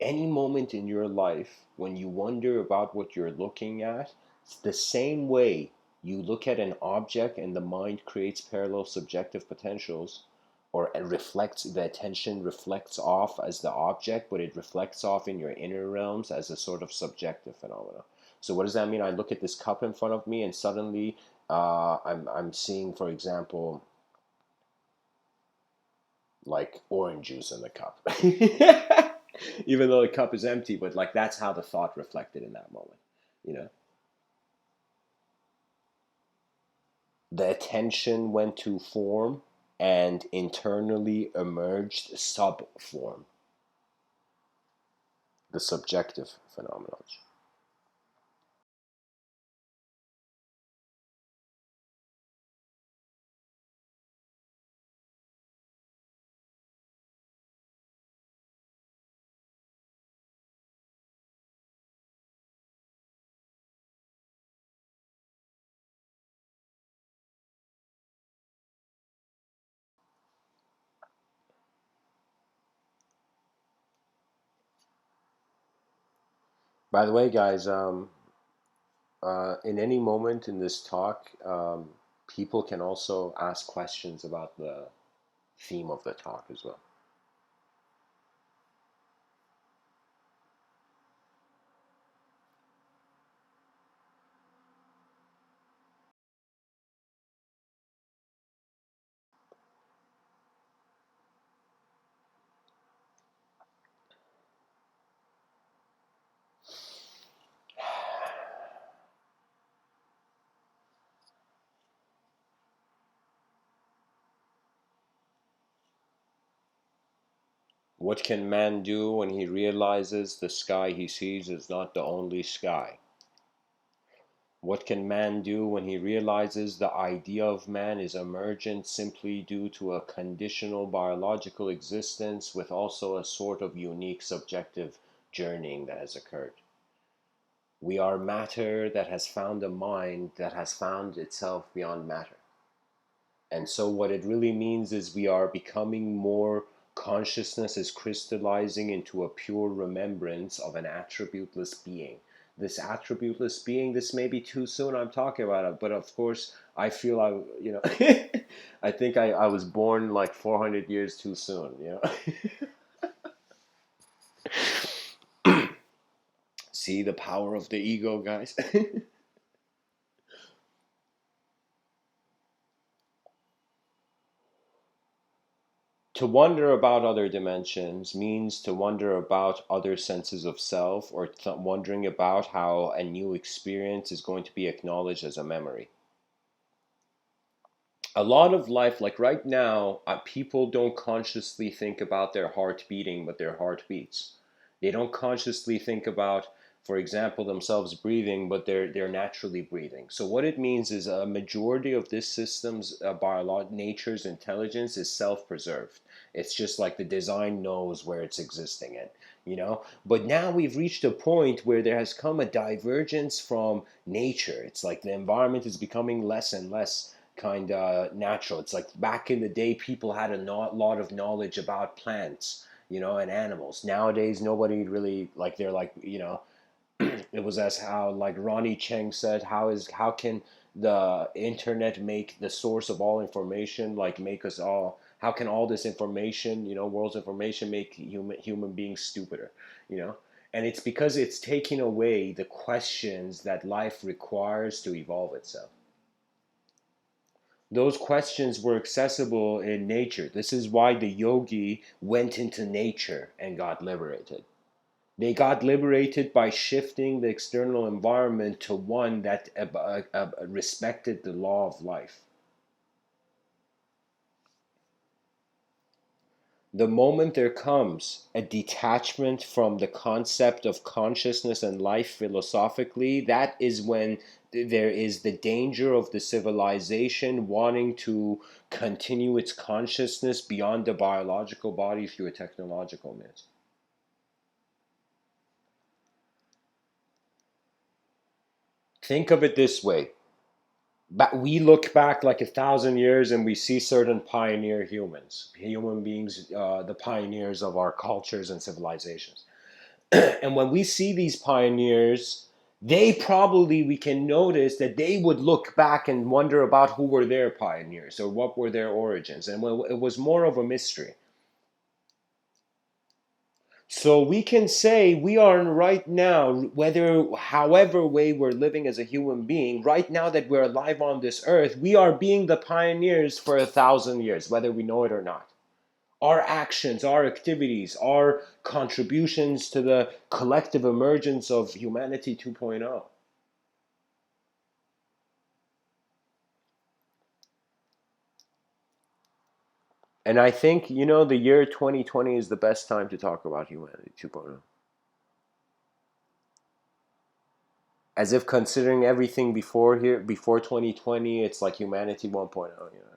Any moment in your life when you wonder about what you're looking at, it's the same way you look at an object and the mind creates parallel subjective potentials, or the attention reflects off as the object, but it reflects off in your inner realms as a sort of subjective phenomena. So what does that mean? I look at this cup in front of me and suddenly I'm seeing, for example, like orange juice in the cup. Even though the cup is empty, but like that's how the thought reflected in that moment, you know. The attention went to form and internally emerged sub form. the subjective phenomenology. By the way, guys, in any moment in this talk, people can also ask questions about the theme of the talk as well. What can man do when he realizes the sky he sees is not the only sky? What can man do when he realizes the idea of man is emergent simply due to a conditional biological existence with also a sort of unique subjective journeying that has occurred? We are matter that has found a mind that has found itself beyond matter. And so, what it really means is we are becoming more, consciousness is crystallizing into a pure remembrance of an attributeless being. This attributeless being, this may be too soon I'm talking about it, but of course, I feel I think I was born like 400 years too soon. See the power of the ego, guys? To wonder about other dimensions means to wonder about other senses of self, or wondering about how a new experience is going to be acknowledged as a memory. A lot of life, like right now, people don't consciously think about their heart beating, but their heart beats. They don't consciously think about, for example, themselves breathing, but they're naturally breathing. So what it means is a majority of this system's nature's intelligence is self-preserved. It's just like the design knows where it's existing in. But now we've reached a point where there has come a divergence from nature. It's like the environment is becoming less and less kind of natural. It's like back in the day, people had a lot of knowledge about plants, and animals. Nowadays, nobody really like. They're like, it was as how like Ronnie Cheng said, how can the internet make the source of all information, like make us all? How can all this information, world's information, make human beings stupider? You know. And it's because it's taking away the questions that life requires to evolve itself. Those questions were accessible in nature. This is why the yogi went into nature and got liberated. They got liberated by shifting the external environment to one that respected the law of life. The moment there comes a detachment from the concept of consciousness and life philosophically, that is when there is the danger of the civilization wanting to continue its consciousness beyond the biological body through a technological means. Think of it this way. We look back like 1,000 years and we see certain pioneer human beings, the pioneers of our cultures and civilizations. And when we see these pioneers, we can notice that they would look back and wonder about who were their pioneers or what were their origins. And it was more of a mystery. So we can say we are right now, however way we're living as a human being, right now that we're alive on this earth, we are being the pioneers for 1,000 years, whether we know it or not. Our actions, our activities, our contributions to the collective emergence of humanity 2.0. And I think, the year 2020 is the best time to talk about humanity 2.0. As if considering everything before here, before 2020, it's like humanity 1.0, you know.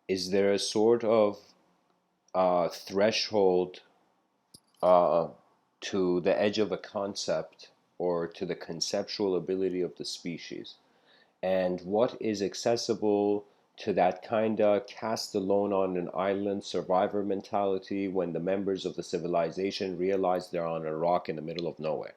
Is there a sort of threshold uh, to the edge of a concept or to the conceptual ability of the species? And what is accessible to that kind of cast alone on an island survivor mentality when the members of the civilization realize they're on a rock in the middle of nowhere?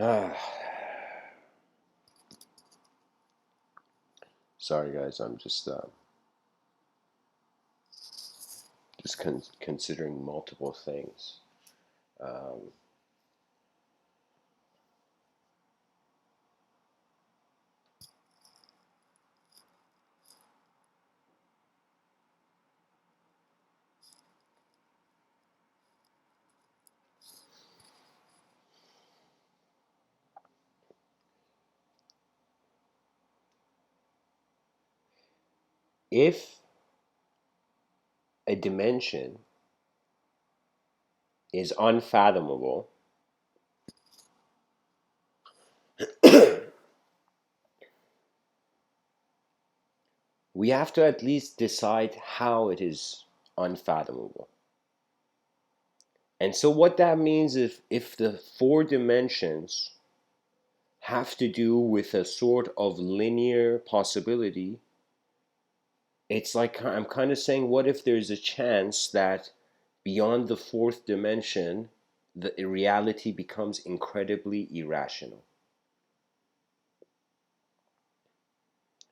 Ah, sorry guys, I'm just considering multiple things. Um, if a dimension is unfathomable, we have to at least decide how it is unfathomable. And so what that means, if the four dimensions have to do with a sort of linear possibility, it's like I'm kind of saying, what if there's a chance that beyond the fourth dimension, the reality becomes incredibly irrational?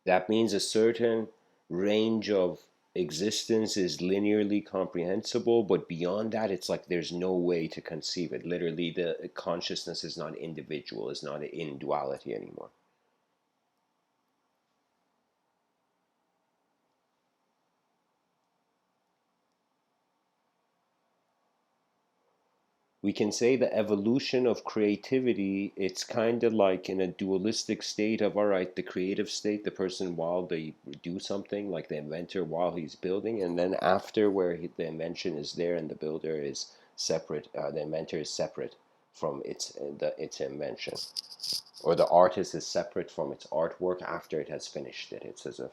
That means a certain range of existence is linearly comprehensible, but beyond that, it's like there's no way to conceive it. Literally, the consciousness is not individual, is not in duality anymore. We can say the evolution of creativity, it's kind of like in a dualistic state of, all right, the creative state, the person while they do something, like the inventor while he's building, and then after where the invention is there and the builder is separate, the inventor is separate from its invention, or the artist is separate from its artwork after it has finished it. It's as if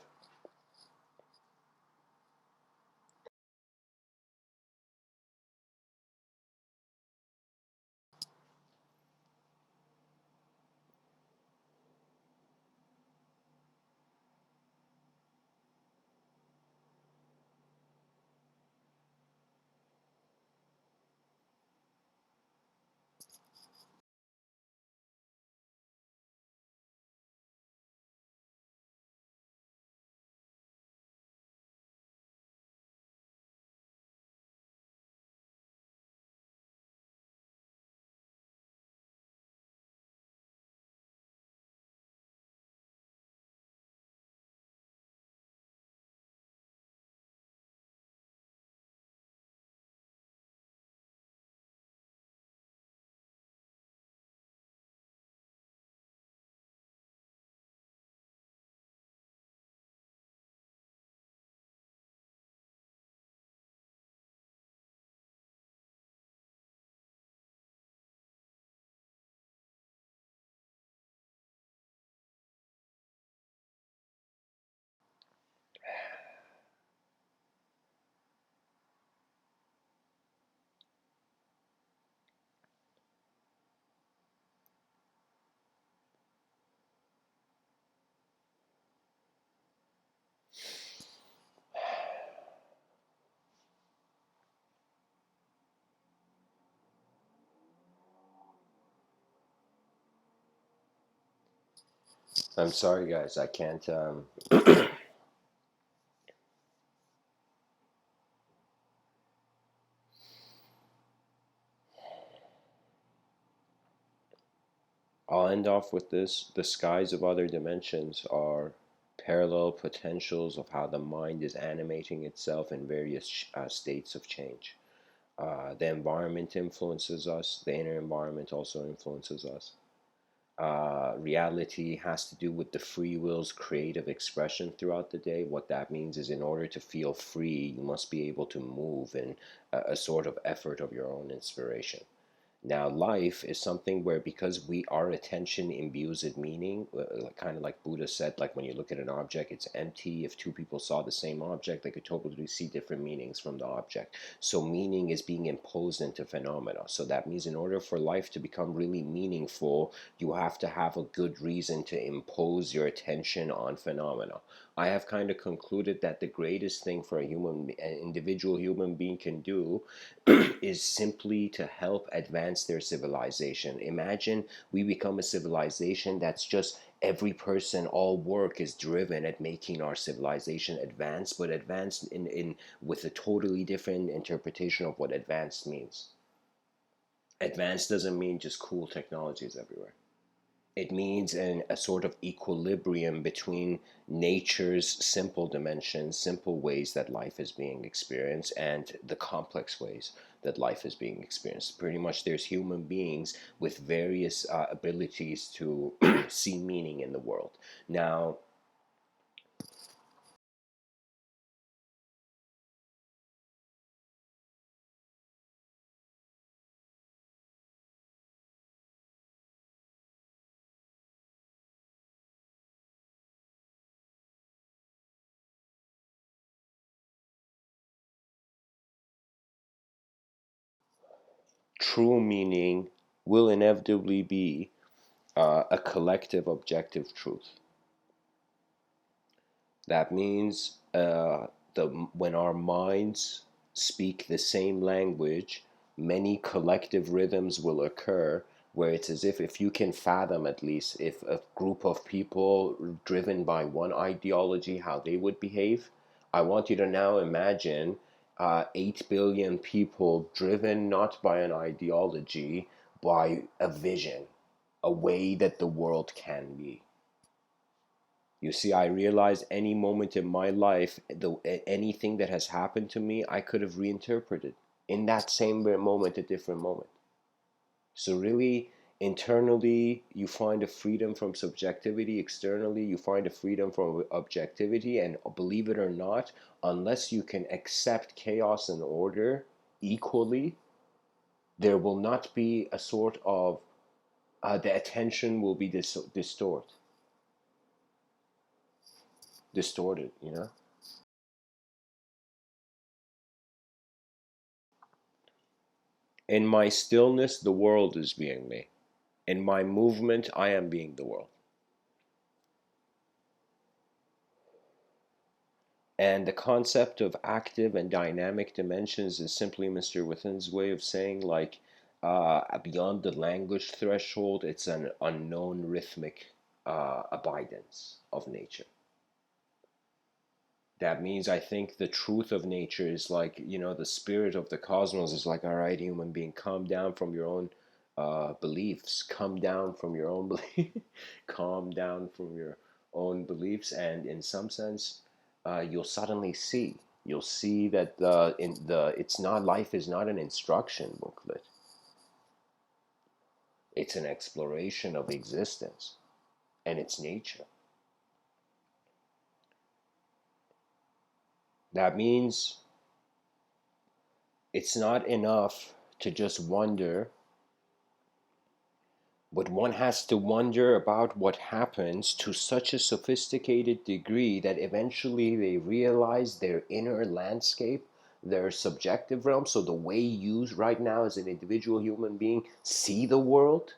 I'm sorry guys, I can't I'll end off with this. The skies of other dimensions are parallel potentials of how the mind is animating itself in various states of change. The environment influences us, the inner environment also influences us. Reality has to do with the free will's creative expression throughout the day. What that means is, in order to feel free, you must be able to move in a sort of effort of your own inspiration. Now, life is something where, because our attention imbues it meaning, kind of like Buddha said, like when you look at an object, it's empty. If two people saw the same object, they could totally see different meanings from the object. So meaning is being imposed into phenomena. So that means in order for life to become really meaningful, you have to have a good reason to impose your attention on phenomena. I have kind of concluded that the greatest thing for an individual human being can do is simply to help advance advance their civilization. Imagine we become a civilization that's just every person, all work is driven at making our civilization advance, but advanced in with a totally different interpretation of what advanced means. Advanced doesn't mean just cool technologies everywhere. It means a sort of equilibrium between nature's simple dimensions, simple ways that life is being experienced, and the complex ways that life is being experienced. Pretty much, there's human beings with various abilities to see meaning in the world. Now, true meaning will inevitably be a collective objective truth. That means when our minds speak the same language, many collective rhythms will occur where it's as if you can fathom, at least if a group of people driven by one ideology, how they would behave. I want you to now imagine 8 billion people driven not by an ideology, by a vision, a way that the world can be. You see, I realize any moment in my life, anything that has happened to me, I could have reinterpreted in that same moment, a different moment. So, really, internally, you find a freedom from subjectivity. Externally, you find a freedom from objectivity. And believe it or not, unless you can accept chaos and order equally, there will not be a sort of the attention will be distorted, you know? In my stillness, the world is being me. In my movement, I am being the world. And the concept of active and dynamic dimensions is simply Mr. Within's way of saying, like, beyond the language threshold, it's an unknown rhythmic abidance of nature. That means I think the truth of nature is like, the spirit of the cosmos is like, all right, human being, calm down from your own beliefs, come down from your own beliefs, calm down from your own beliefs, and in some sense, you'll see that in the it's not life is not an instruction booklet. It's an exploration of existence and its nature. That means it's not enough to just wonder, but one has to wonder about what happens to such a sophisticated degree that eventually they realize their inner landscape, their subjective realm. So, the way you right now, as an individual human being, see the world,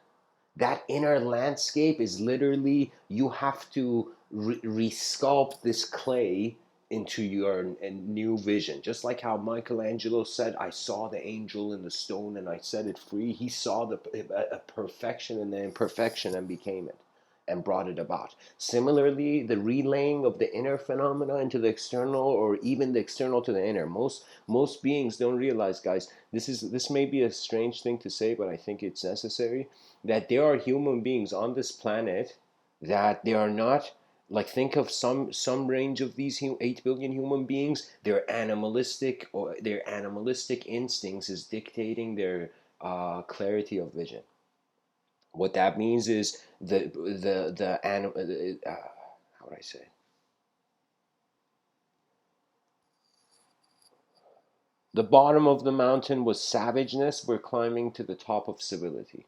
that inner landscape is literally, you have to resculpt this clay into your new vision. Just like how Michelangelo said, I saw the angel in the stone and I set it free. He saw the a perfection in the imperfection and became it and brought it about. Similarly, the relaying of the inner phenomena into the external, or even the external to the inner. Most beings don't realize, guys, this may be a strange thing to say, but I think it's necessary, that there are human beings on this planet that they are not, like, think of some range of these 8 billion human beings, their animalistic, or their animalistic instincts is dictating their clarity of vision. What that means is the animal, how would I say it? The bottom of the mountain was savageness, we're climbing to the top of civility.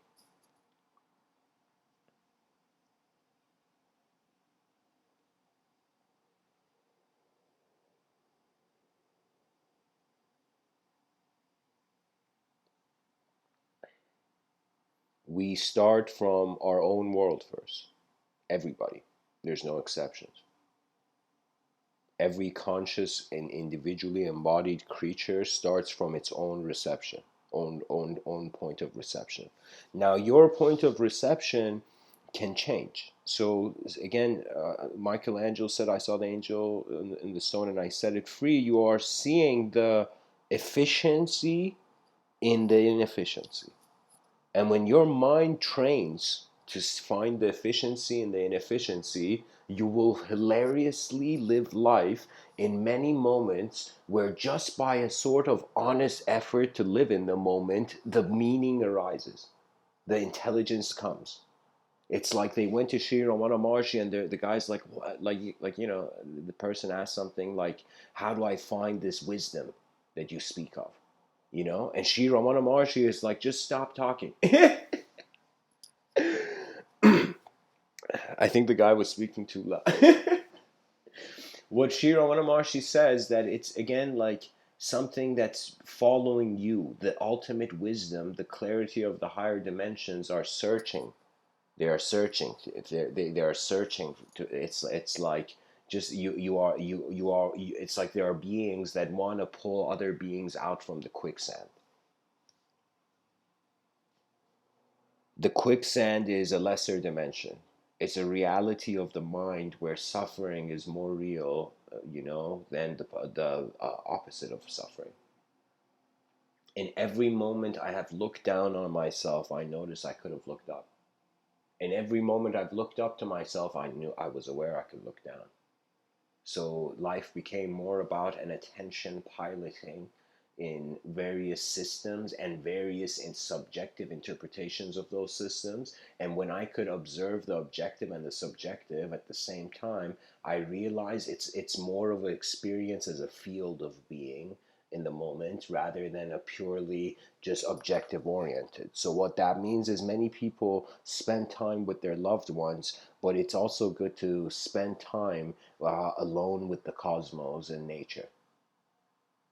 We start from our own world first. Everybody. There's no exceptions. Every conscious and individually embodied creature starts from its own reception. own point of reception. Now your point of reception can change. So again, Michelangelo said, "I saw the angel in the stone, and I set it free." You are seeing the efficiency in the inefficiency. And when your mind trains to find the efficiency in the inefficiency, you will hilariously live life in many moments where just by a sort of honest effort to live in the moment, the meaning arises, the intelligence comes. It's like they went to Shri Ramana Maharshi, and the guy's like, what? The person asked something like, "How do I find this wisdom that you speak of?" And Shri Ramana Maharshi is like, "Just stop talking." I think the guy was speaking too loud. What Shri Ramana Maharshi says, that it's again like something that's following you, the ultimate wisdom, the clarity of the higher dimensions are searching. They are searching. They are searching to. It's like just it's like there are beings that want to pull other beings out from the quicksand. The quicksand is a lesser dimension. It's a reality of the mind where suffering is more real, than the opposite of suffering. In every moment I have looked down on myself, I notice I could have looked up. In every moment I've looked up to myself, I was aware I could look down. So life became more about an attention piloting in various systems and various in subjective interpretations of those systems. And when I could observe the objective and the subjective at the same time, I realized it's more of an experience as a field of being in the moment rather than a purely just objective oriented. So what that means is many people spend time with their loved ones, but it's also good to spend time alone with the cosmos and nature.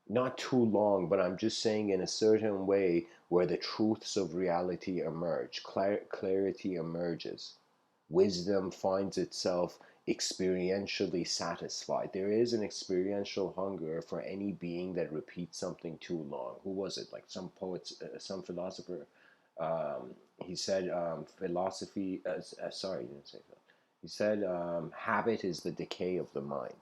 Not too long, but I'm just saying in a certain way where the truths of reality emerge, clarity emerges, wisdom finds itself experientially satisfied. There is an experiential hunger for any being that repeats something too long. Who was it? Like some poets, some philosopher. He said, philosophy. Sorry, he didn't say that. He said, habit is the decay of the mind.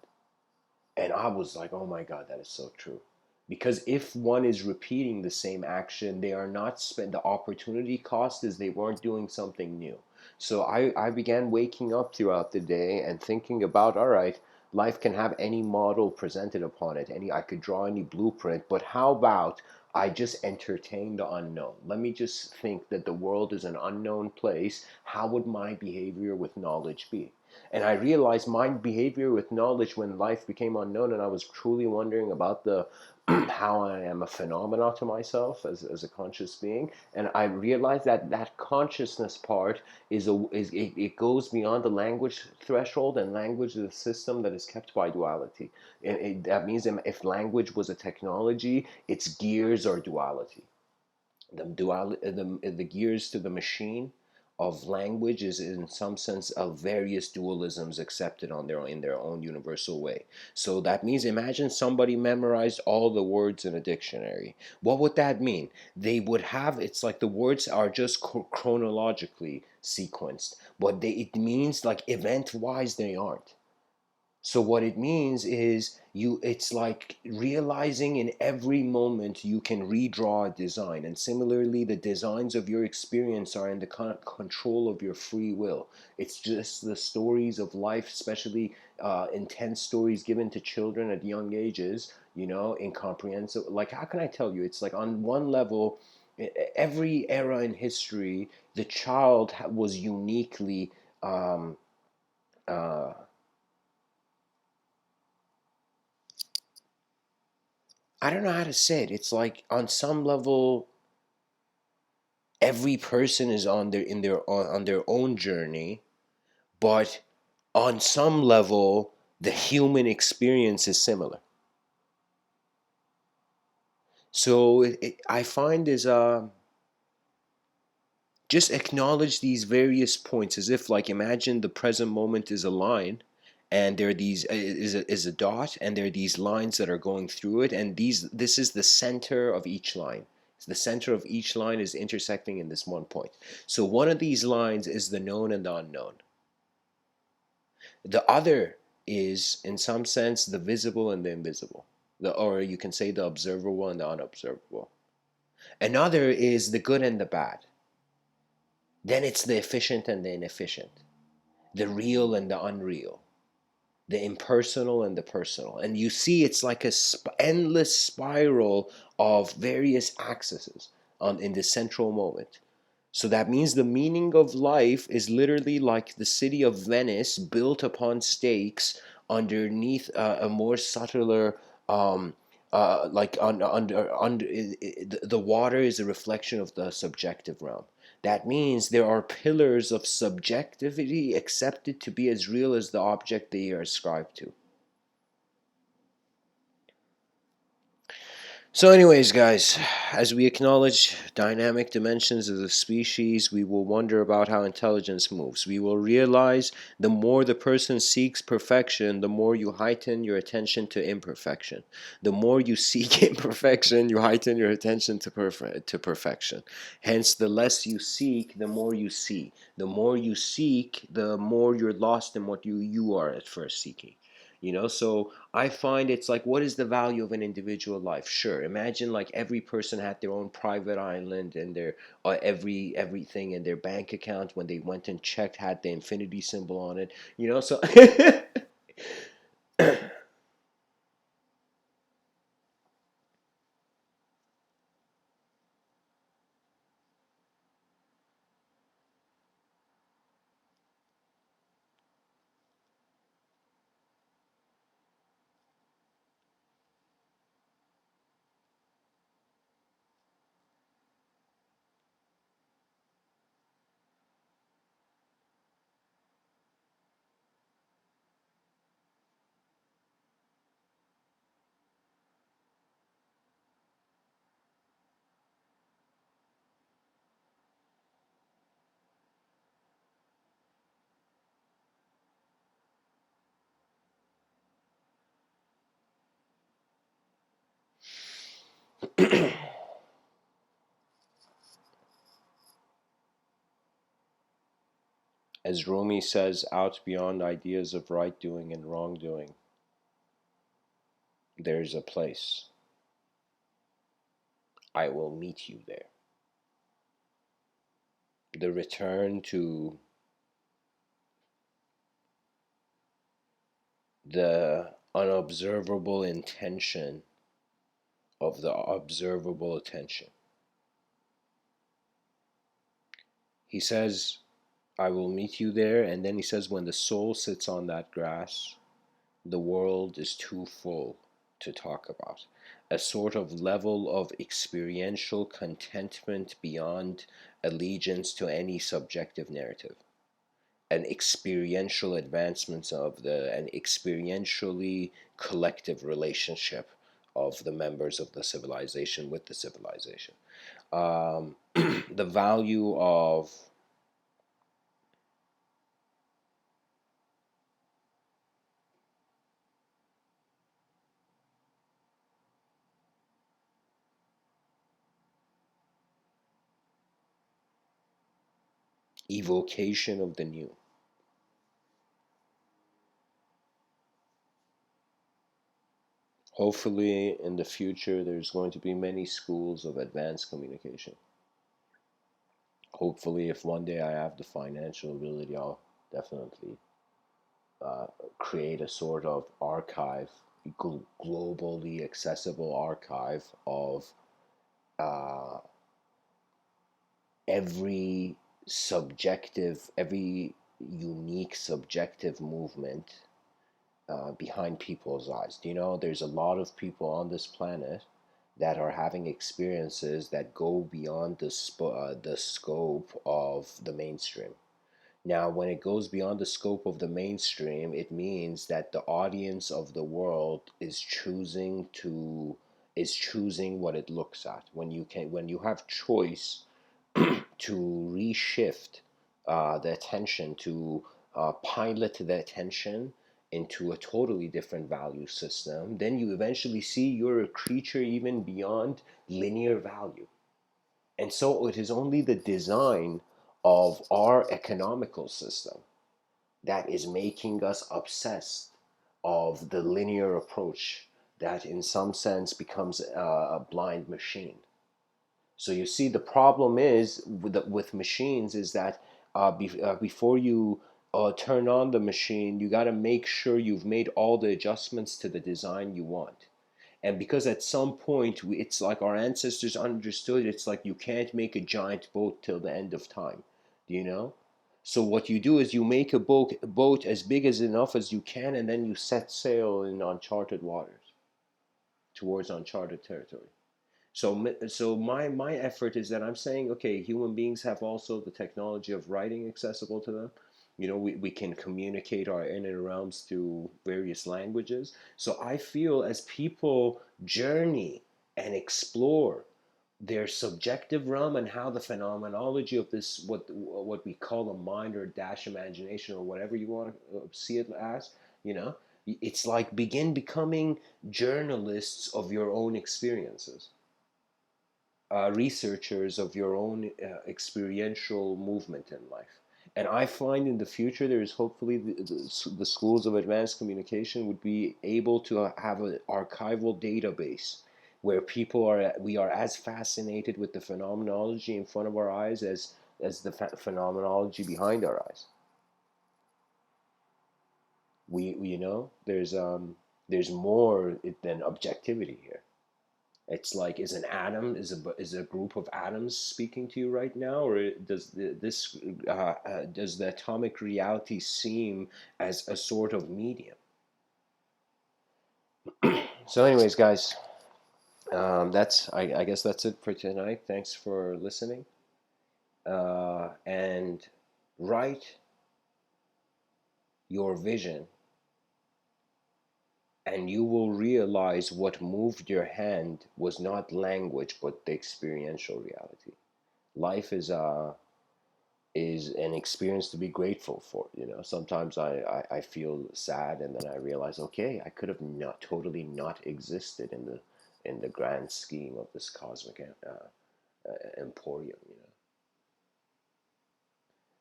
And I was like, oh my God, that is so true. Because if one is repeating the same action, they are not spent, the opportunity cost is they weren't doing something new. So I began waking up throughout the day and thinking about, all right, life can have any model presented upon it. I could draw any blueprint, but how about I just entertain the unknown? Let me just think that the world is an unknown place. How would my behavior with knowledge be? And I realized my behavior with knowledge when life became unknown, and I was truly wondering about the how I am a phenomenon to myself as a conscious being. And I realized that that consciousness part it goes beyond the language threshold, and language is a system that is kept by duality. That means if language was a technology, its gears are duality. The gears to the machine of language is in some sense of various dualisms accepted on their in their own universal way. So that means imagine somebody memorized all the words in a dictionary. What would that mean? They would have, it's like the words are just chronologically sequenced, but it means like event wise they aren't. So what it means is it's like realizing in every moment you can redraw a design. And similarly, the designs of your experience are in the control of your free will. It's just the stories of life, especially intense stories given to children at young ages, incomprehensible. Like, how can I tell you? It's like on one level, every era in history, the child was uniquely um, uh, I don't know how to say it. It's like on some level, every person is on their own journey, but on some level, the human experience is similar. So I find is just acknowledge these various points as if like imagine the present moment is a line, and there are these is a dot, and there are these lines that are going through it, and this is the center of each line. The center of each line is intersecting in this one point. So one of these lines is the known and the unknown. The other is, in some sense, the visible and the invisible. Or you can say the observable and the unobservable. Another is the good and the bad. Then it's the efficient and the inefficient, the real and the unreal, the impersonal and the personal. And you see it's like a endless spiral of various axes in the central moment. So that means the meaning of life is literally like the city of Venice built upon stakes underneath a more subtler, like under the water is a reflection of the subjective realm. That means there are pillars of subjectivity accepted to be as real as the object they are ascribed to. So, anyways, guys, as we acknowledge dynamic dimensions of the species, we will wonder about how intelligence moves. We will realize the more the person seeks perfection, the more you heighten your attention to imperfection. The more you seek imperfection, you heighten your attention to perfection. Hence, the less you seek, the more you see. The more you seek, the more you're lost in what you are at first seeking. So I find it's like, what is the value of an individual life? Sure, imagine like every person had their own private island, and their everything in their bank account when they went and checked had the infinity symbol on it. So as Rumi says, out beyond ideas of right doing and wrong doing, there's a place. I will meet you there. The return to the unobservable intention of the observable attention. He says, I will meet you there, and then he says, when the soul sits on that grass, the world is too full to talk about. A sort of level of experiential contentment beyond allegiance to any subjective narrative. An experiential advancement of an experientially collective relationship of the members of the civilization with the civilization. The value of evocation of the new. Hopefully, in the future, there's going to be many schools of advanced communication. Hopefully, if one day I have the financial ability, I'll definitely uh, create a sort of archive, globally accessible archive of uh, every every unique subjective movement behind people's eyes. There's a lot of people on this planet that are having experiences that go beyond the scope of the mainstream. Now, when it goes beyond the scope of the mainstream, it means that the audience of the world is choosing what it looks at. When you have choice to reshift the attention, to pilot the attention into a totally different value system, then you eventually see you're a creature even beyond linear value. And so it is only the design of our economical system that is making us obsessed of the linear approach that in some sense becomes a blind machine. So you see, the problem is with machines is that before you turn on the machine, you got to make sure you've made all the adjustments to the design you want. And because at some point, it's like our ancestors understood, it's like you can't make a giant boat till the end of time. Do you know? So what you do is you make a boat as big as enough as you can, and then you set sail in uncharted waters towards uncharted territory. So my effort is that I'm saying, okay, human beings have also the technology of writing accessible to them. We can communicate our inner realms through various languages. So I feel as people journey and explore their subjective realm and how the phenomenology of this, what we call a mind or dash imagination or whatever you want to see it as, you know, it's like begin becoming journalists of your own experiences, researchers of your own experiential movement in life. And I find in the future there is hopefully the schools of advanced communication would be able to have an archival database where we are as fascinated with the phenomenology in front of our eyes as the phenomenology behind our eyes. There's more than objectivity here. It's like, is an atom, is a group of atoms speaking to you right now, or does the atomic reality seem as a sort of medium? So, anyways, guys, I guess that's it for tonight. Thanks for listening, and write your vision, and you will realize what moved your hand was not language, but the experiential reality. Life is an experience to be grateful for. Sometimes I feel sad, and then I realize, okay, I could have not totally not existed in the grand scheme of this cosmic emporium.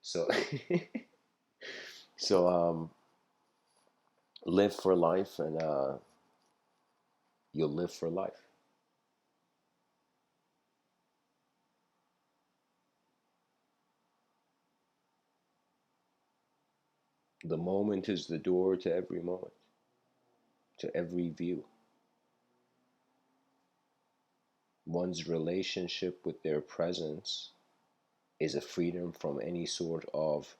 So so live for life, and you'll live for life. The moment is the door to every moment, to every view. One's relationship with their presence is a freedom from any sort of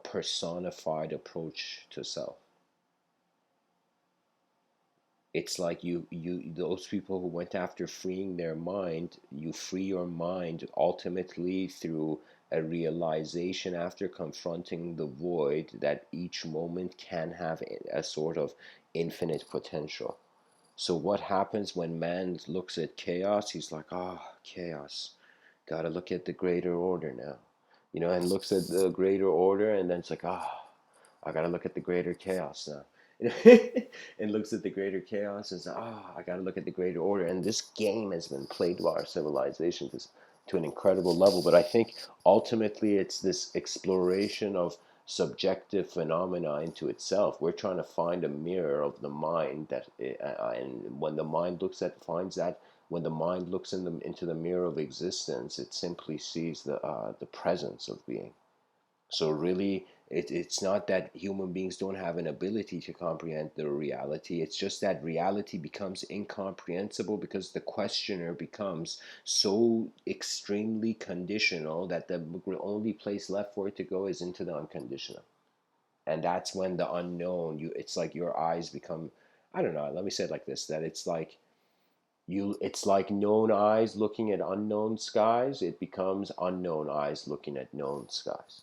personified approach to self. It's like you those people who went after freeing their mind, you free your mind ultimately through a realization after confronting the void that each moment can have a sort of infinite potential. So what happens when man looks at chaos? He's like, chaos. Gotta look at the greater order now. And looks at the greater order, and then it's like, I gotta look at the greater chaos now. And looks at the greater chaos and says, I gotta look at the greater order. And this game has been played by our civilization to an incredible level. But I think ultimately it's this exploration of subjective phenomena into itself. We're trying to find a mirror of the mind and when the mind finds that, when the mind looks into the mirror of existence, it simply sees the presence of being. So really, it's not that human beings don't have an ability to comprehend the reality. It's just that reality becomes incomprehensible because the questioner becomes so extremely conditional that the only place left for it to go is into the unconditional. And that's when the unknown, it's like your eyes become, I don't know, let me say it like this, that it's like known eyes looking at unknown skies. It becomes unknown eyes looking at known skies.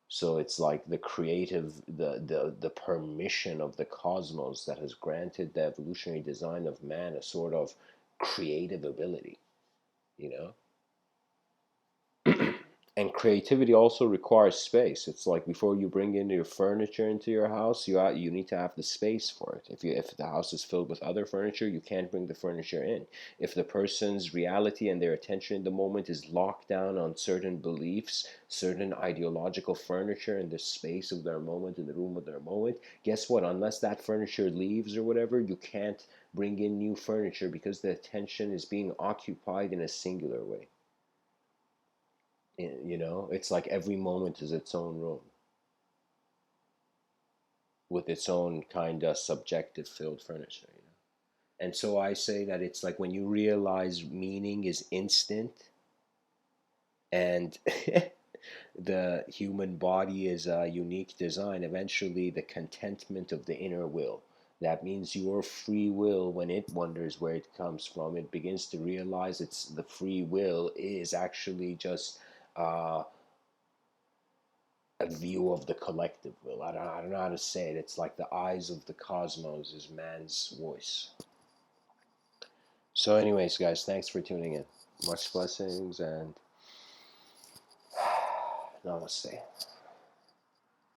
So it's like the creative, the permission of the cosmos that has granted the evolutionary design of man a sort of creative ability, you know? And creativity also requires space. It's like before you bring in your furniture into your house, you need to have the space for it. If the house is filled with other furniture, you can't bring the furniture in. If the person's reality and their attention in the moment is locked down on certain beliefs, certain ideological furniture in the space of their moment, in the room of their moment, guess what? Unless that furniture leaves or whatever, you can't bring in new furniture because the attention is being occupied in a singular way. It's like every moment is its own room with its own kind of subjective filled furniture. And so I say that it's like when you realize meaning is instant and the human body is a unique design, eventually the contentment of the inner will. That means your free will, when it wonders where it comes from, it begins to realize it's the free will is actually just a view of the collective will. I don't know how to say it. It's like the eyes of the cosmos is man's voice. So, anyways, guys, thanks for tuning in. Much blessings and namaste.